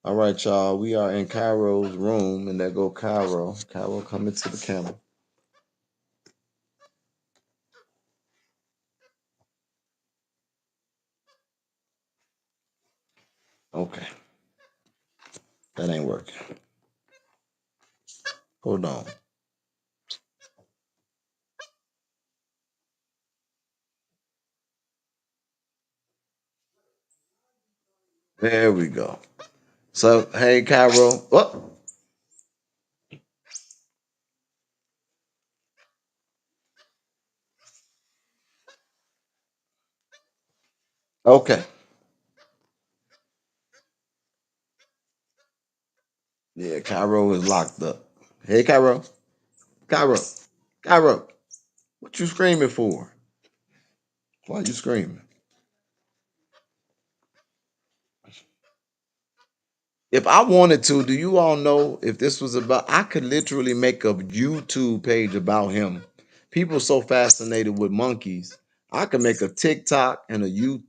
All right, y'all. We are in Cairo's room, and there go Cairo. Cairo coming to the camera. Okay. That ain't working. Hold on. There we go. So, hey, Cairo. Oh, okay. Yeah, Cairo is locked up. Hey, Cairo. Cairo. Cairo. What you screaming for? Why you screaming? If I wanted to, do you all know if this was about, I could literally make a YouTube page about him. People so fascinated with monkeys. I could make a TikTok and a YouTube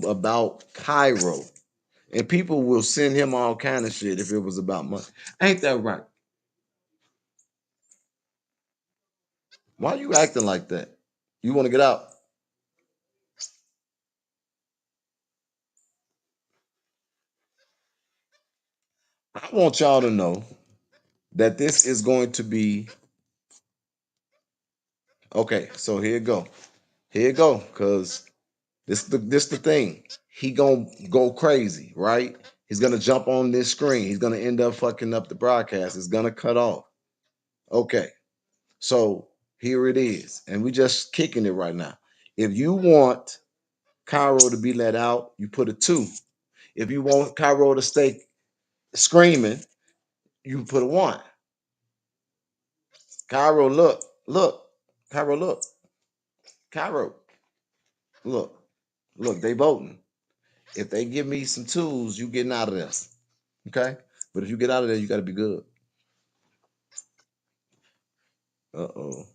about Cairo. And people will send him all kind of shit if it was about money. Ain't that right? Why you acting like that? You want to get out? want y'all to know that this is going to be okay. So here you go. Here you go. Cause this the thing. He gonna go crazy, right? He's gonna jump on this screen. He's gonna end up fucking up the broadcast. It's gonna cut off. Okay. So here it is. And we just kicking it right now. If you want Cairo to be let out, you put a 2. If you want Cairo to stay screaming, you put a 1. Cairo, look. Cairo, look. Cairo, look. Look, they voting. If they give me some tools, you getting out of this. Okay? But if you get out of there, you gotta be good. Uh-oh.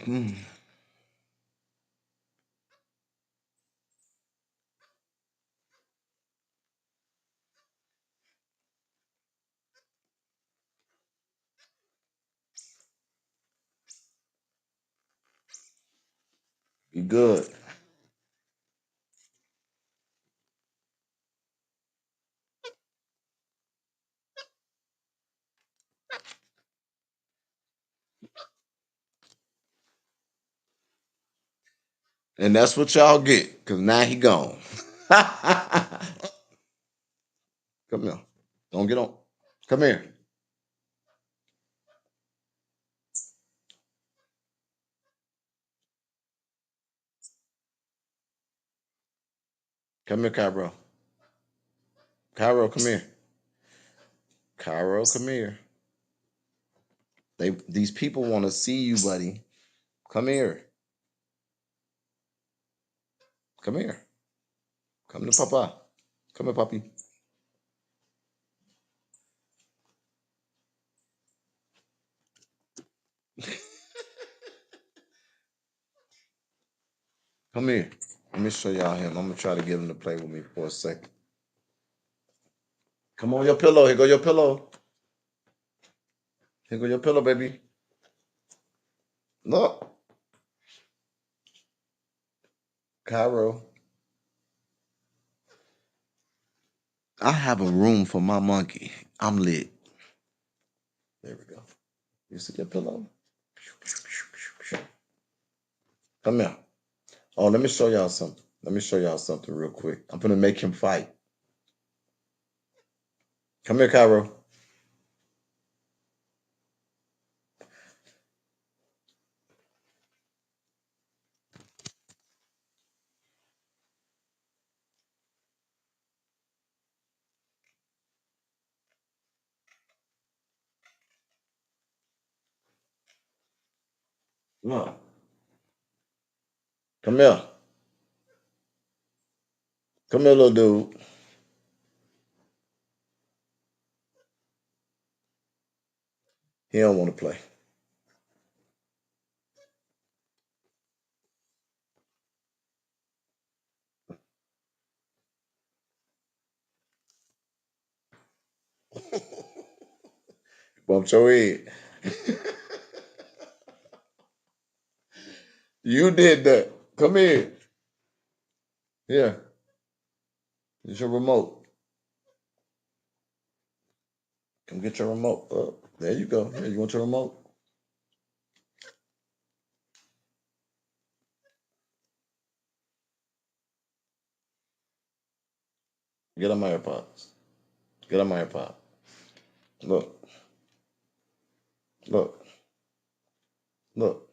Hmm. Be good. And that's what y'all get, because now he gone. Come here. Don't get on. Come here. Come here, Cairo. Cairo, come here. Cairo, come here. These people want to see you, buddy. Come here. Come here. Come to Papa. Come here, Papi. Come here. Let me show y'all him. I'm gonna try to get him to play with me for a second. Come on, your pillow. Here go your pillow. Here go your pillow, baby. Look. Cairo. I have a room for my monkey. I'm lit. There we go. You see your pillow? Come here. Oh, let me show y'all something. Let me show y'all something real quick. I'm gonna make him fight. Come here, Cairo. Look. Come here. Come here, little dude. He don't want to play. Bump your head. You did that. Come here. Here. It's your remote. Come get your remote. There you go. Here, you want your remote? Get on my AirPods. Get on my AirPod. Look. Look. Look.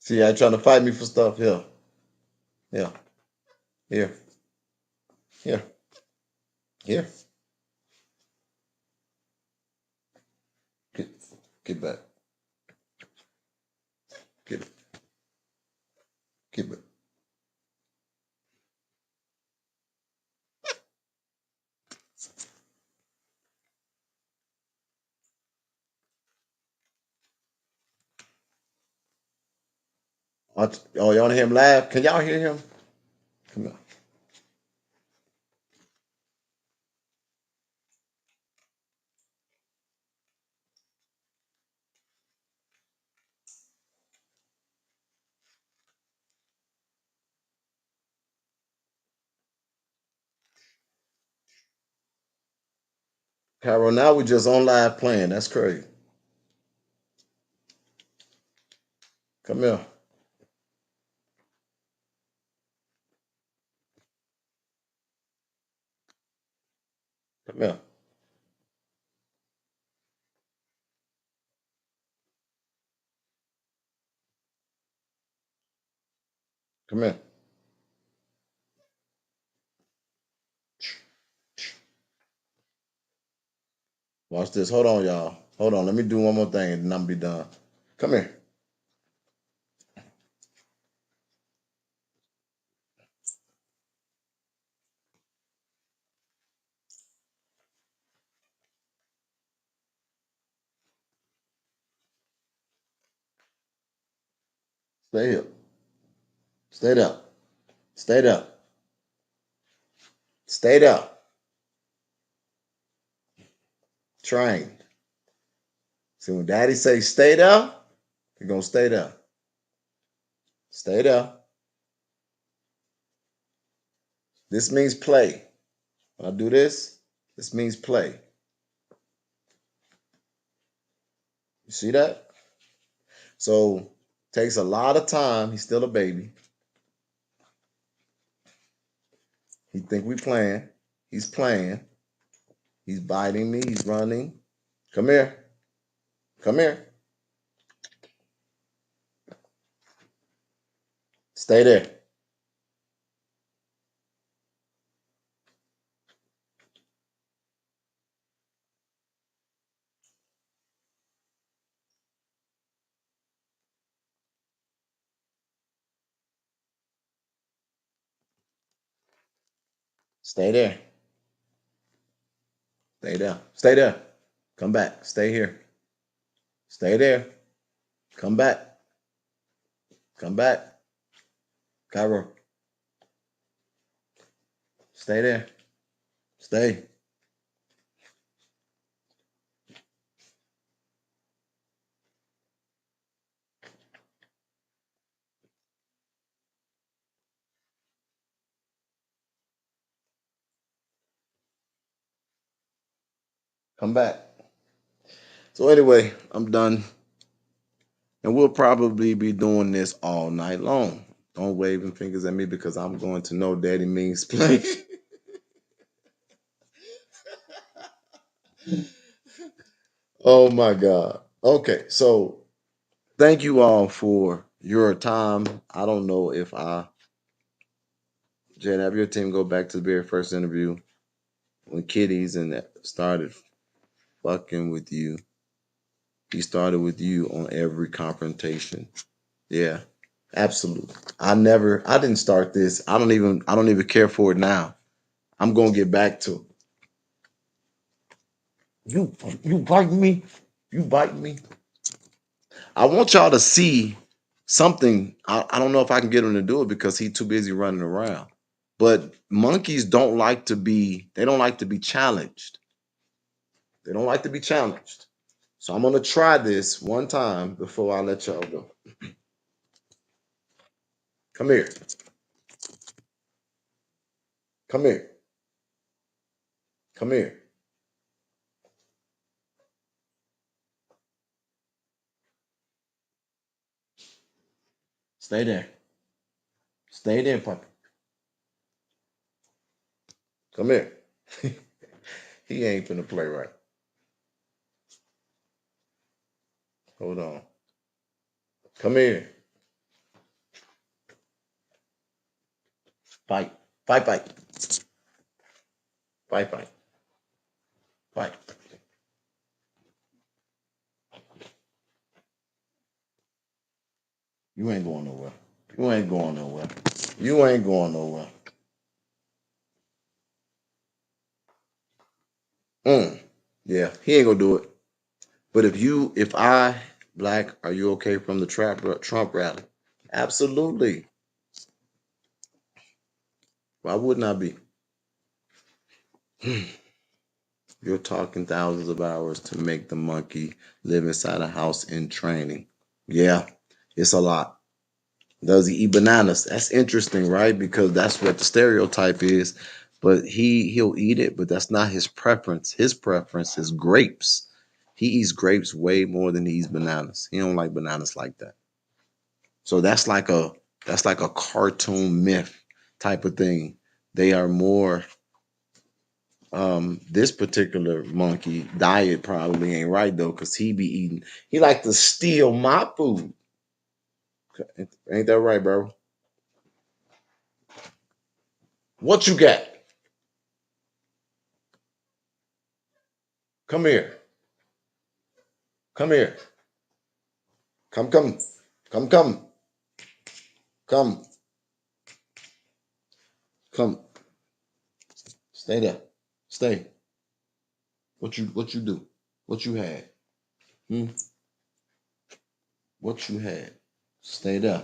See, I trying to fight me for stuff. Here. Yeah. Here. Here. Here. Get, get back. Get it. Keep it. Oh, y'all want to hear him laugh? Can y'all hear him? Come on. Carol, now we just on live playing. That's crazy. Come here. Come here. Come here. Watch this. Hold on, y'all. Hold on. Let me do one more thing and then I'm be done. Come here. Stay here. Stay there. Stay there. Stay there. Trained. See, when daddy say stay there, you're going to stay there. Stay there. This means play. When I do this, this means play. You see that? So takes a lot of time. He's still a baby. He think we playing. He's playing. He's biting me. He's running. Come here. Come here. Stay there. Stay there. Stay there. Stay there. Come back. Stay here. Stay there. Come back. Come back. Cairo. Stay there. Stay. Come back. So anyway, I'm done. And we'll probably be doing this all night long. Don't waving fingers at me because I'm going to know daddy means play. Oh my God. Okay, so thank you all for your time. I don't know if Jen, have your team go back to the very first interview when Kitties and started fucking with you. He started with you on every confrontation. Yeah, absolutely. I didn't start this. I don't even care for it now. I'm gonna get back to it. You bite me. You bite me. I want y'all to see something. I don't know if I can get him to do it because he's too busy running around. But monkeys don't like to be, they don't like to be challenged. They don't like to be challenged. So I'm gonna try this one time before I let y'all go. Come here. Come here. Come here. Stay there. Stay there, puppy. Come here. He ain't finna play right. Hold on. Come here. Fight. Fight, fight. Fight, fight. Fight. You ain't going nowhere. You ain't going nowhere. You ain't going nowhere. Yeah, he ain't gonna do it. But if I, Black, are you okay from the Trump rally? Absolutely. Why wouldn't I be? You're talking thousands of hours to make the monkey live inside a house in training. Yeah, it's a lot. Does he eat bananas? That's interesting, right? Because that's what the stereotype is. But he'll eat it, but that's not his preference. His preference is grapes. He eats grapes way more than he eats bananas. He don't like bananas like that. So that's like a cartoon myth type of thing. They are more this particular monkey diet probably ain't right though, because he like to steal my food. Ain't that right, bro? What you got? Come here. Come here. Come, come. Come, come. Come. Come. Stay there. Stay. What you do? What you had? Hmm? What you had? Stay there.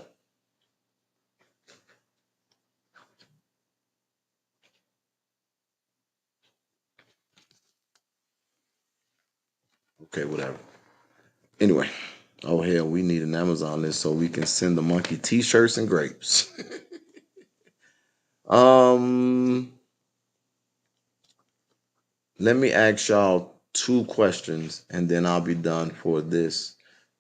Okay, whatever. Anyway. Oh hell, we need an Amazon list so we can send the monkey t-shirts and grapes. um Let me ask y'all two questions and then I'll be done for this.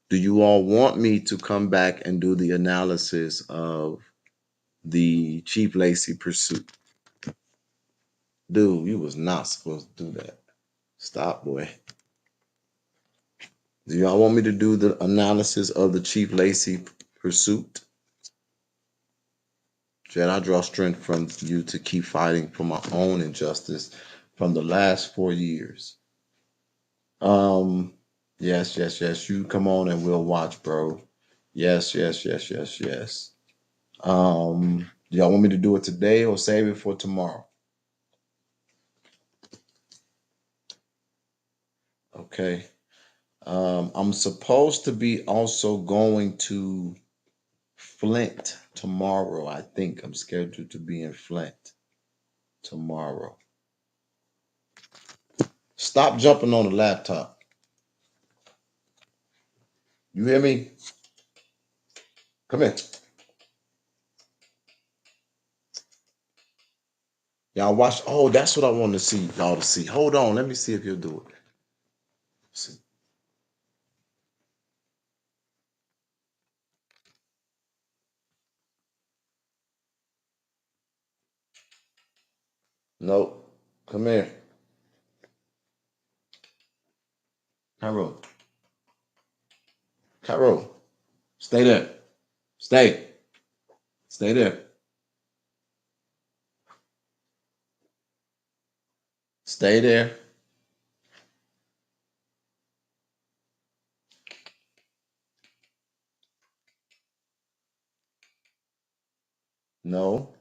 Do you all want me to come back and do the analysis of the Chief Lacey pursuit? Dude, you was not supposed to do that. Stop, boy. Do y'all want me to do the analysis of the Chief Lacey pursuit? Jed, I draw strength from you to keep fighting for my own injustice from the last 4 years. Yes, yes, yes. You come on and we'll watch, bro. Yes, yes, yes, yes, yes. Do y'all want me to do it today or save it for tomorrow? Okay. I'm supposed to be also going to Flint tomorrow. I think I'm scheduled to be in Flint tomorrow. Stop jumping on the laptop. You hear me? Come here. Y'all watch. Oh, that's what I want to see y'all to see. Hold on. Let me see if you'll do it. See. Nope. Come here. Cairo. Cairo. Stay there. Stay. Stay there. Stay there. No.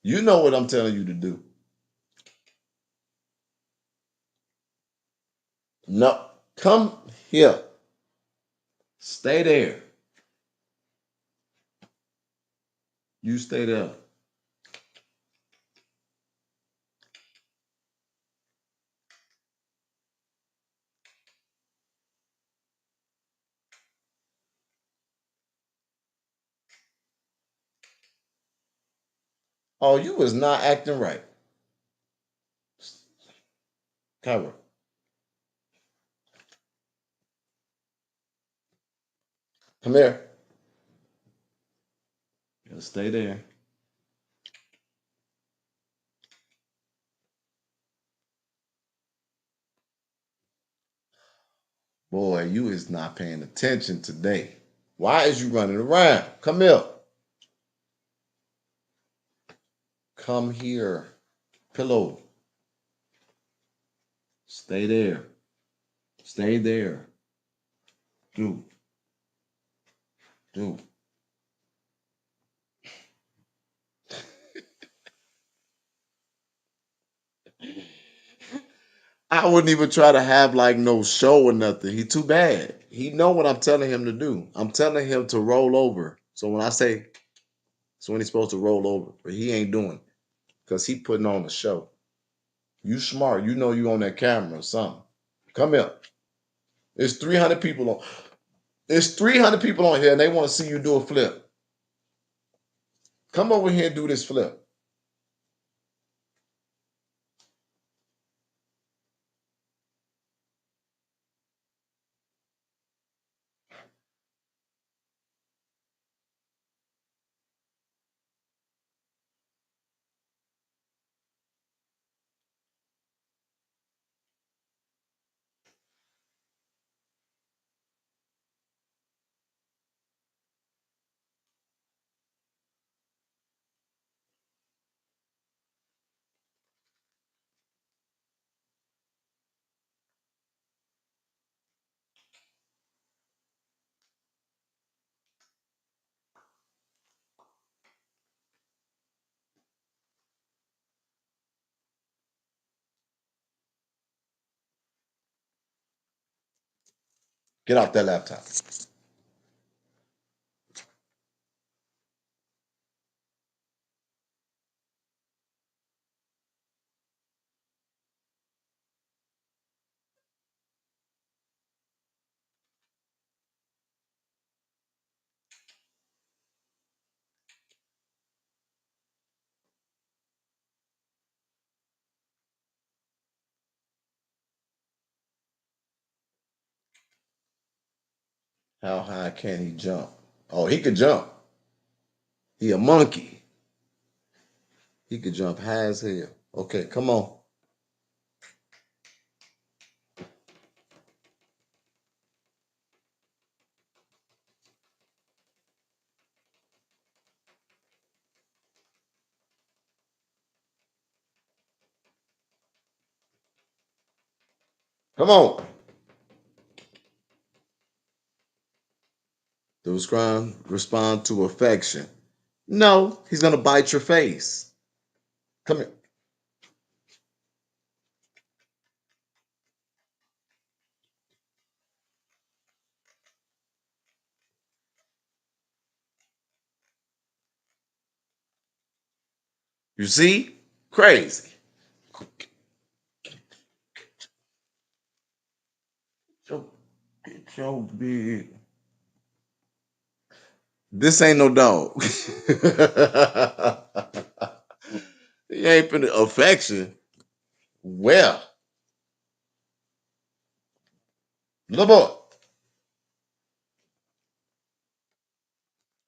You know what I'm telling you to do. No. Come here. Stay there. You stay there. Oh, you was not acting right. Cairo. Come here. You stay there. Boy, you is not paying attention today. Why is you running around? Come here. Come here. Pillow. Stay there. Stay there. Do. Do. I wouldn't even try to have like no show or nothing. He too bad. He know what I'm telling him to do. I'm telling him to roll over. So when I say, so when he's supposed to roll over, but he ain't doing it because he putting on a show. You smart. You know you on that camera or something. Come here. There's 300 people on. There's 300 people on here and they want to see you do a flip. Come over here and do this flip. Get off that laptop. How high can he jump? Oh, he could jump. He a monkey. He could jump high as hell. Okay, come on. Come on. Those crime respond to affection. No, he's gonna bite your face. Come here. You see? Crazy. Get your big. This ain't no dog. He ain't been affection. Well, little boy.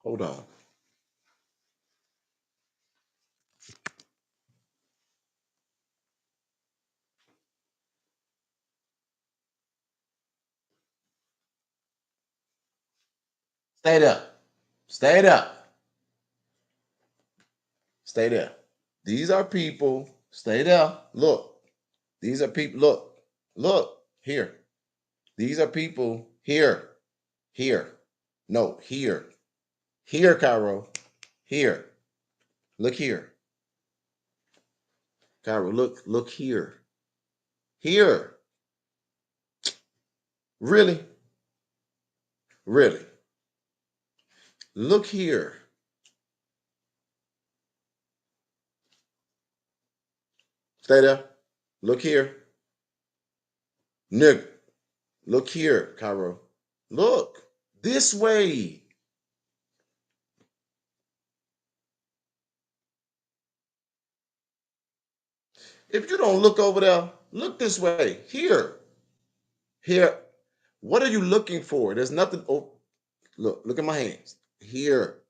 Hold on. Stay there. Stay there. Stay there. These are people. Stay there. Look. These are people. Look. Look. Here. These are people here. Here. No, here. Here, Cairo. Here. Look here. Cairo, look here. Here. Really? Really? Look here. Stay there. Look here. Nigga. Look here, Cairo. Look. This way. If you don't look over there, look this way. Here. Here. What are you looking for? There's nothing. Oh, look at my hands. Here.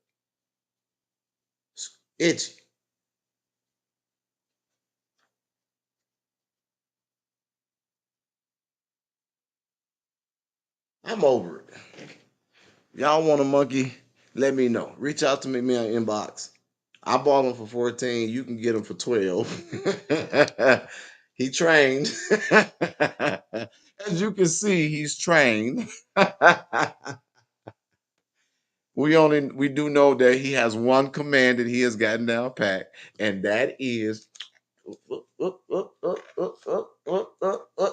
It's itchy. I'm over it. Y'all want a monkey? Let me know. Reach out to me in my inbox. I bought him for 14. You can get him for 12. He trained. As you can see, he's trained. We do know that he has one command that he has gotten down pat, and that is uh, uh, uh.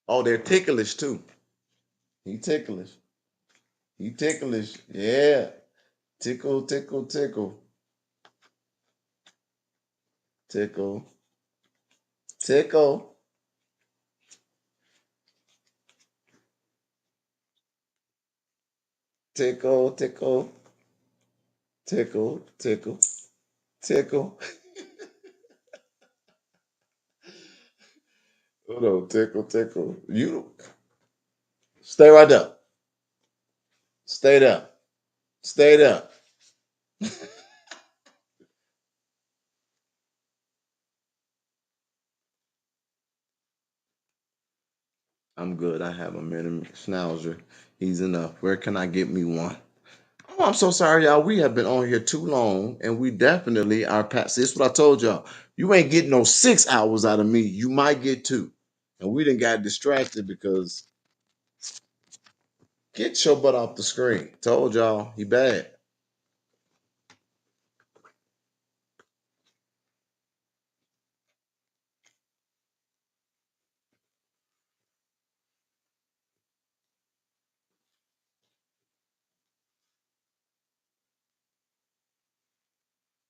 Oh, they're ticklish too. He ticklish. He ticklish. Yeah. Tickle, tickle, tickle. Tickle. Tickle. Tickle, tickle. Tickle, tickle, tickle. Oh no, tickle, tickle. You stay right there. Stay there. Stay there. I'm good. I have a mini schnauzer. He's enough. Where can I get me one? Oh, I'm so sorry, y'all. We have been on here too long, and we definitely are past. This is what I told y'all. You ain't getting no 6 hours out of me. You might get two. And we didn't got distracted because get your butt off the screen. Told y'all he bad.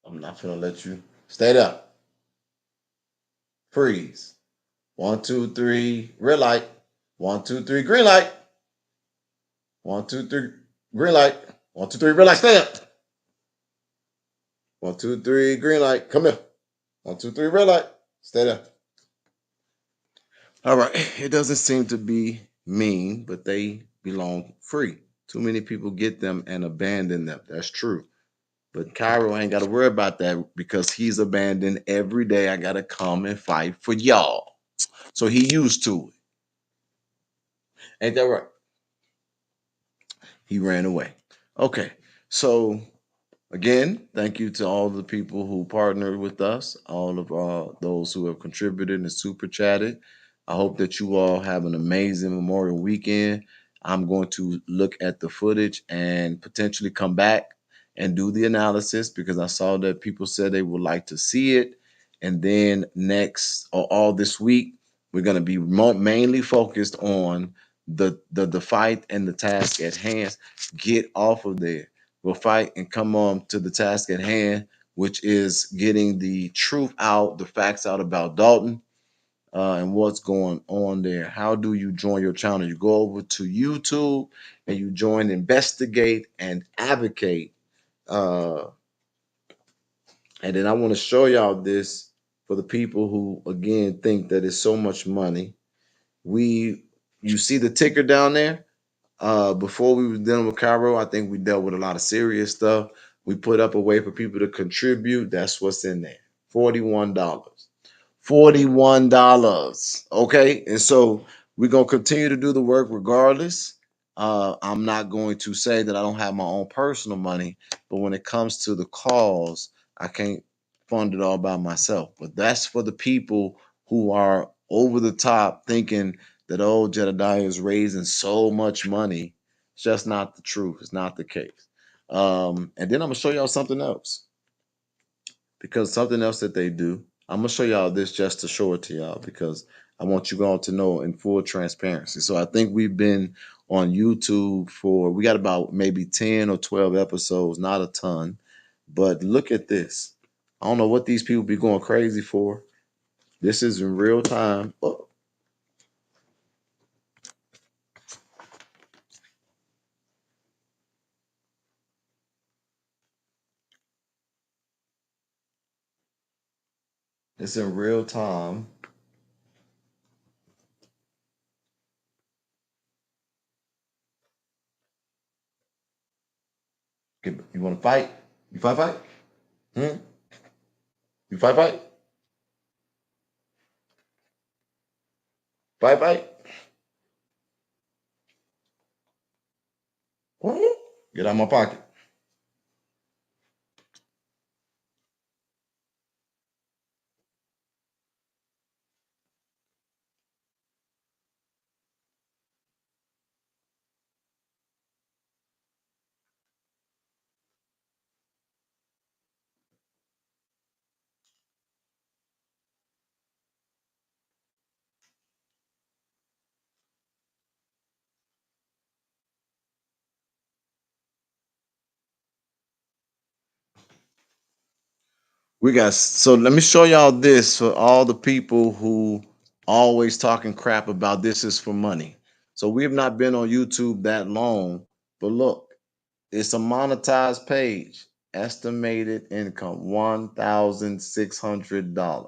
I'm not gonna let you stay there. Freeze. 1, 2, 3. Red light. 1, 2, 3. Green light. 1, 2, 3. Green light. 1, 2, 3. Red light. Stay up. 1, 2, 3. Green light. Come here. 1, 2, 3. Red light. Stay there. All right. It doesn't seem to be mean, but they belong free. Too many people get them and abandon them. That's true. But Cairo ain't got to worry about that because he's abandoned every day. I got to come and fight for y'all. So he used to it. Ain't that right? He ran away. Okay. So again, thank you to all the people who partnered with us, all of those who have contributed and super chatted. I hope that you all have an amazing Memorial weekend. I'm going to look at the footage and potentially come back and do the analysis because I saw that people said they would like to see it. And then next or all this week, we're going to be mainly focused on the fight and the task at hand. Get off of there. We'll fight and come on to the task at hand, which is getting the truth out, the facts out about Dalton and what's going on there. How do you join your channel? You go over to YouTube and you join Investigate and Advocate. And then I want to show y'all this for the people who, again, think that it's so much money. You see the ticker down there? Before we was dealing with Cairo, I think we dealt with a lot of serious stuff. We put up a way for people to contribute. That's what's in there. $41. $41. Okay. And so we're gonna continue to do the work regardless. I'm not going to say that I don't have my own personal money, but when it comes to the cause, I can't fund it all by myself. But that's for the people who are over the top thinking that old Jedediah is raising so much money. It's just not the truth. It's not the case. And then I'm gonna show y'all something else because something else that they do. I'm gonna show y'all this just to show it to y'all because I want you all to know in full transparency. So I think we've been on YouTube for we got about maybe 10 or 12 episodes, not a ton. But look at this. I don't know what these people be going crazy for. This is in real time. Oh, it's in real time. You want to fight? You fight, fight? Hmm? You fight, fight? Fight, fight? Hmm? Get out of my pocket. We got so let me show y'all this for all the people who always talking crap about this is for money. So we have not been on YouTube that long, but look, it's a monetized page. Estimated income $1,600.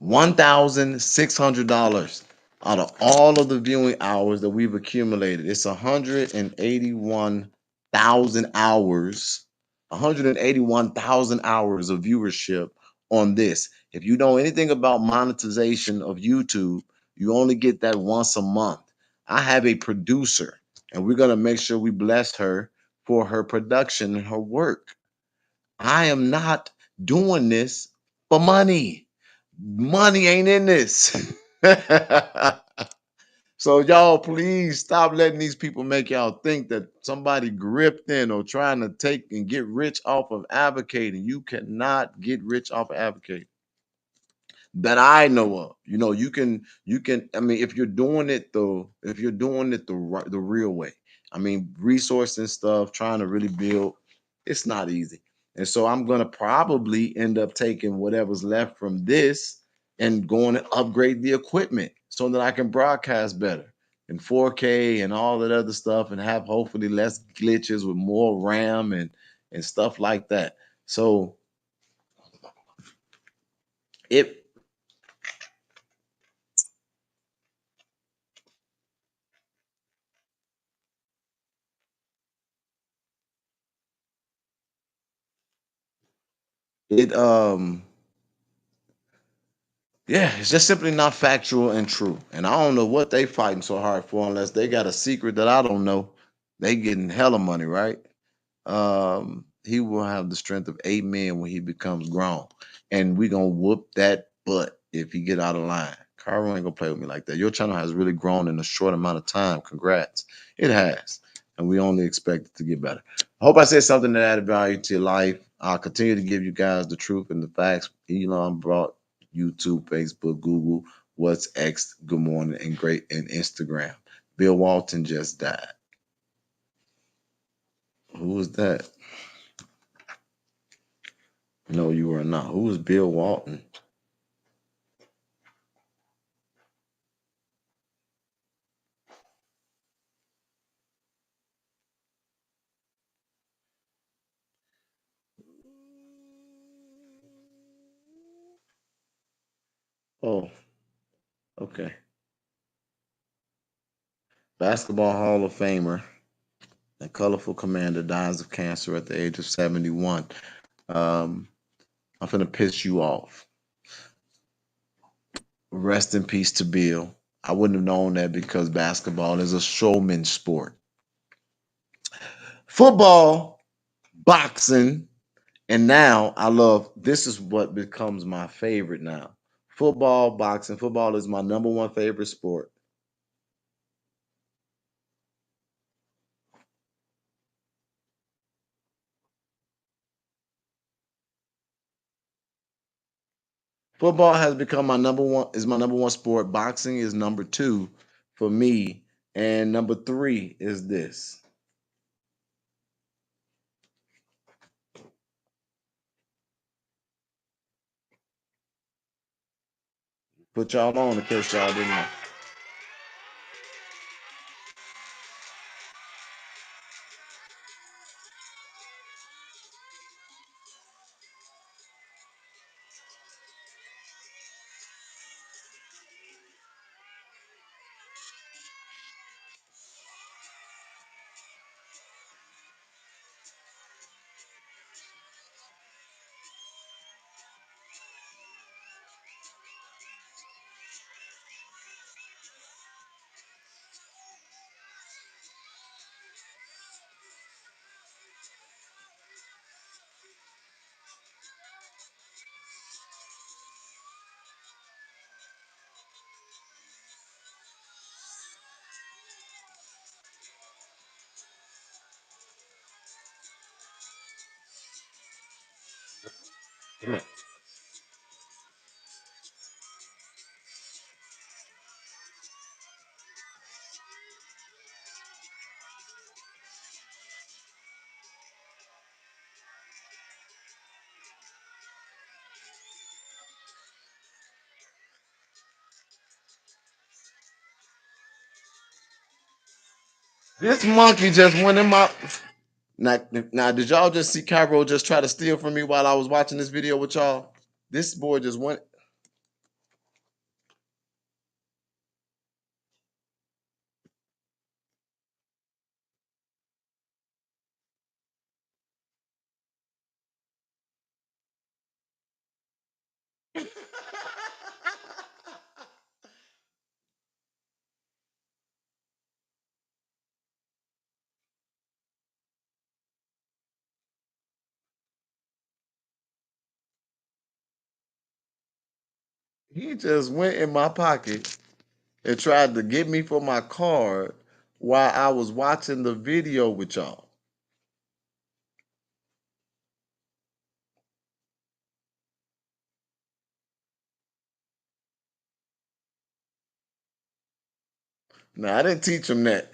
$1,600 out of all of the viewing hours that we've accumulated. It's 181,000 hours, 181,000 hours of viewership on this. If you know anything about monetization of YouTube, you only get that once a month. I have a producer, and we're going to make sure we bless her for her production and her work. I am not doing this for money. Money ain't in this. So y'all please stop letting these people make y'all think that somebody gripped in or trying to take and get rich off of advocating. You cannot get rich off of advocating that I know of. You know, you can I mean if you're doing it the real way. I mean, resourcing stuff, trying to really build, it's not easy. And so I'm going to probably end up taking whatever's left from this and going to upgrade the equipment so that I can broadcast better in 4K and all that other stuff and have hopefully less glitches with more RAM and stuff like that. So it it Yeah, it's just simply not factual and true. And I don't know what they fighting so hard for unless they got a secret that I don't know. They getting hella money, right? He will have the strength of 8 men when he becomes grown. And we gonna whoop that butt if he get out of line. Carl ain't gonna play with me like that. Your channel has really grown in a short amount of time. Congrats. It has. And we only expect it to get better. I hope I said something that added value to your life. I'll continue to give you guys the truth and the facts. Elon brought YouTube, Facebook, Google, What's X, Good Morning, and Great, and Instagram. Bill Walton just died. Who was that? No, you are not. Who is Bill Walton? Oh, okay. Basketball Hall of Famer and colorful commander dies of cancer at the age of 71. Um, I'm gonna piss you off. Rest in peace to Bill. I wouldn't have known that because basketball is a showman sport. Football, boxing, and now I love this is what becomes my favorite now. Football, boxing. Football is my number one favorite sport. Football has become my number one sport. Boxing is number two for me. And number three is this. Put y'all on in case y'all didn't know. This monkey just went in my. Now, did y'all just see Cairo just try to steal from me while I was watching this video with y'all? This boy just went. He just went in my pocket and tried to get me for my card while I was watching the video with y'all. Now, I didn't teach him that.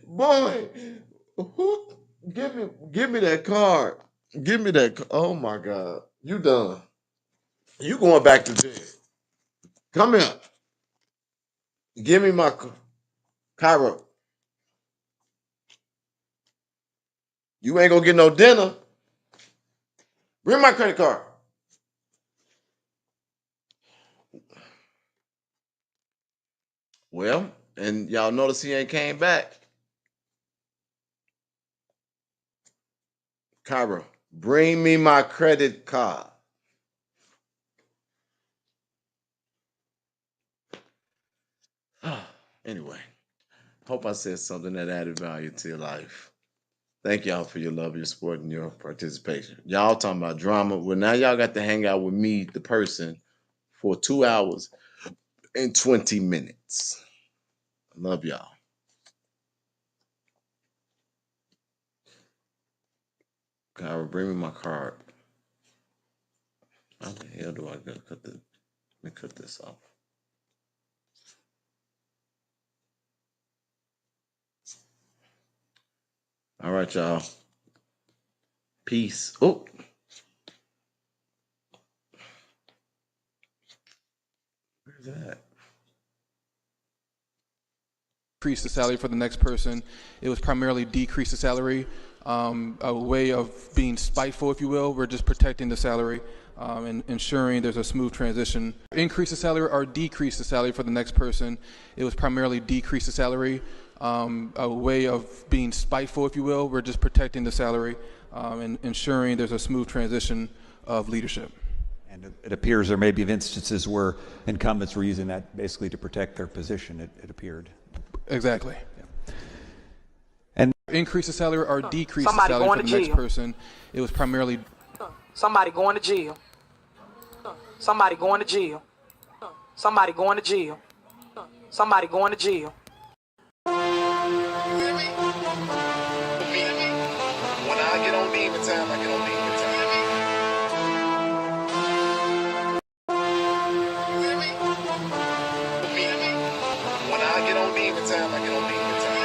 Boy, give me that card. Give me that. Oh my God, you done? You going back to jail? Come here. Give me my Cairo. You ain't gonna get no dinner. Bring my credit card. Well, and y'all notice he ain't came back. Cairo, bring me my credit card. Anyway, hope I said something that added value to your life. Thank y'all for your love, your support, and your participation. Y'all talking about drama. Well, now y'all got to hang out with me, the person, for 2 hours and 20 minutes. I love y'all. Kyra, bring me my card. How the hell do I go cut this? Let me cut this off. All right, y'all. Peace. Oh. Where's that? Increase the salary for the next person. It was primarily decrease the salary, a way of being spiteful, if you will. We're just protecting the salary and ensuring there's a smooth transition. Increase the salary or decrease the salary for the next person. It was primarily decrease the salary, a way of being spiteful, if you will. We're just protecting the salary and ensuring there's a smooth transition of leadership. And it appears there may be instances where incumbents were using that basically to protect their position, it appeared. Exactly. Yeah. And increase the salary or decrease the Somebody salary going for to the next jail. person. It was primarily Somebody going to jail. Somebody going to jail. Somebody going to jail. Somebody going to jail. When I get on demon time, I get on demon time. When I get on demon time, I get on demon time.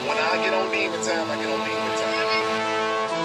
When I get on demon time, I get on demon time.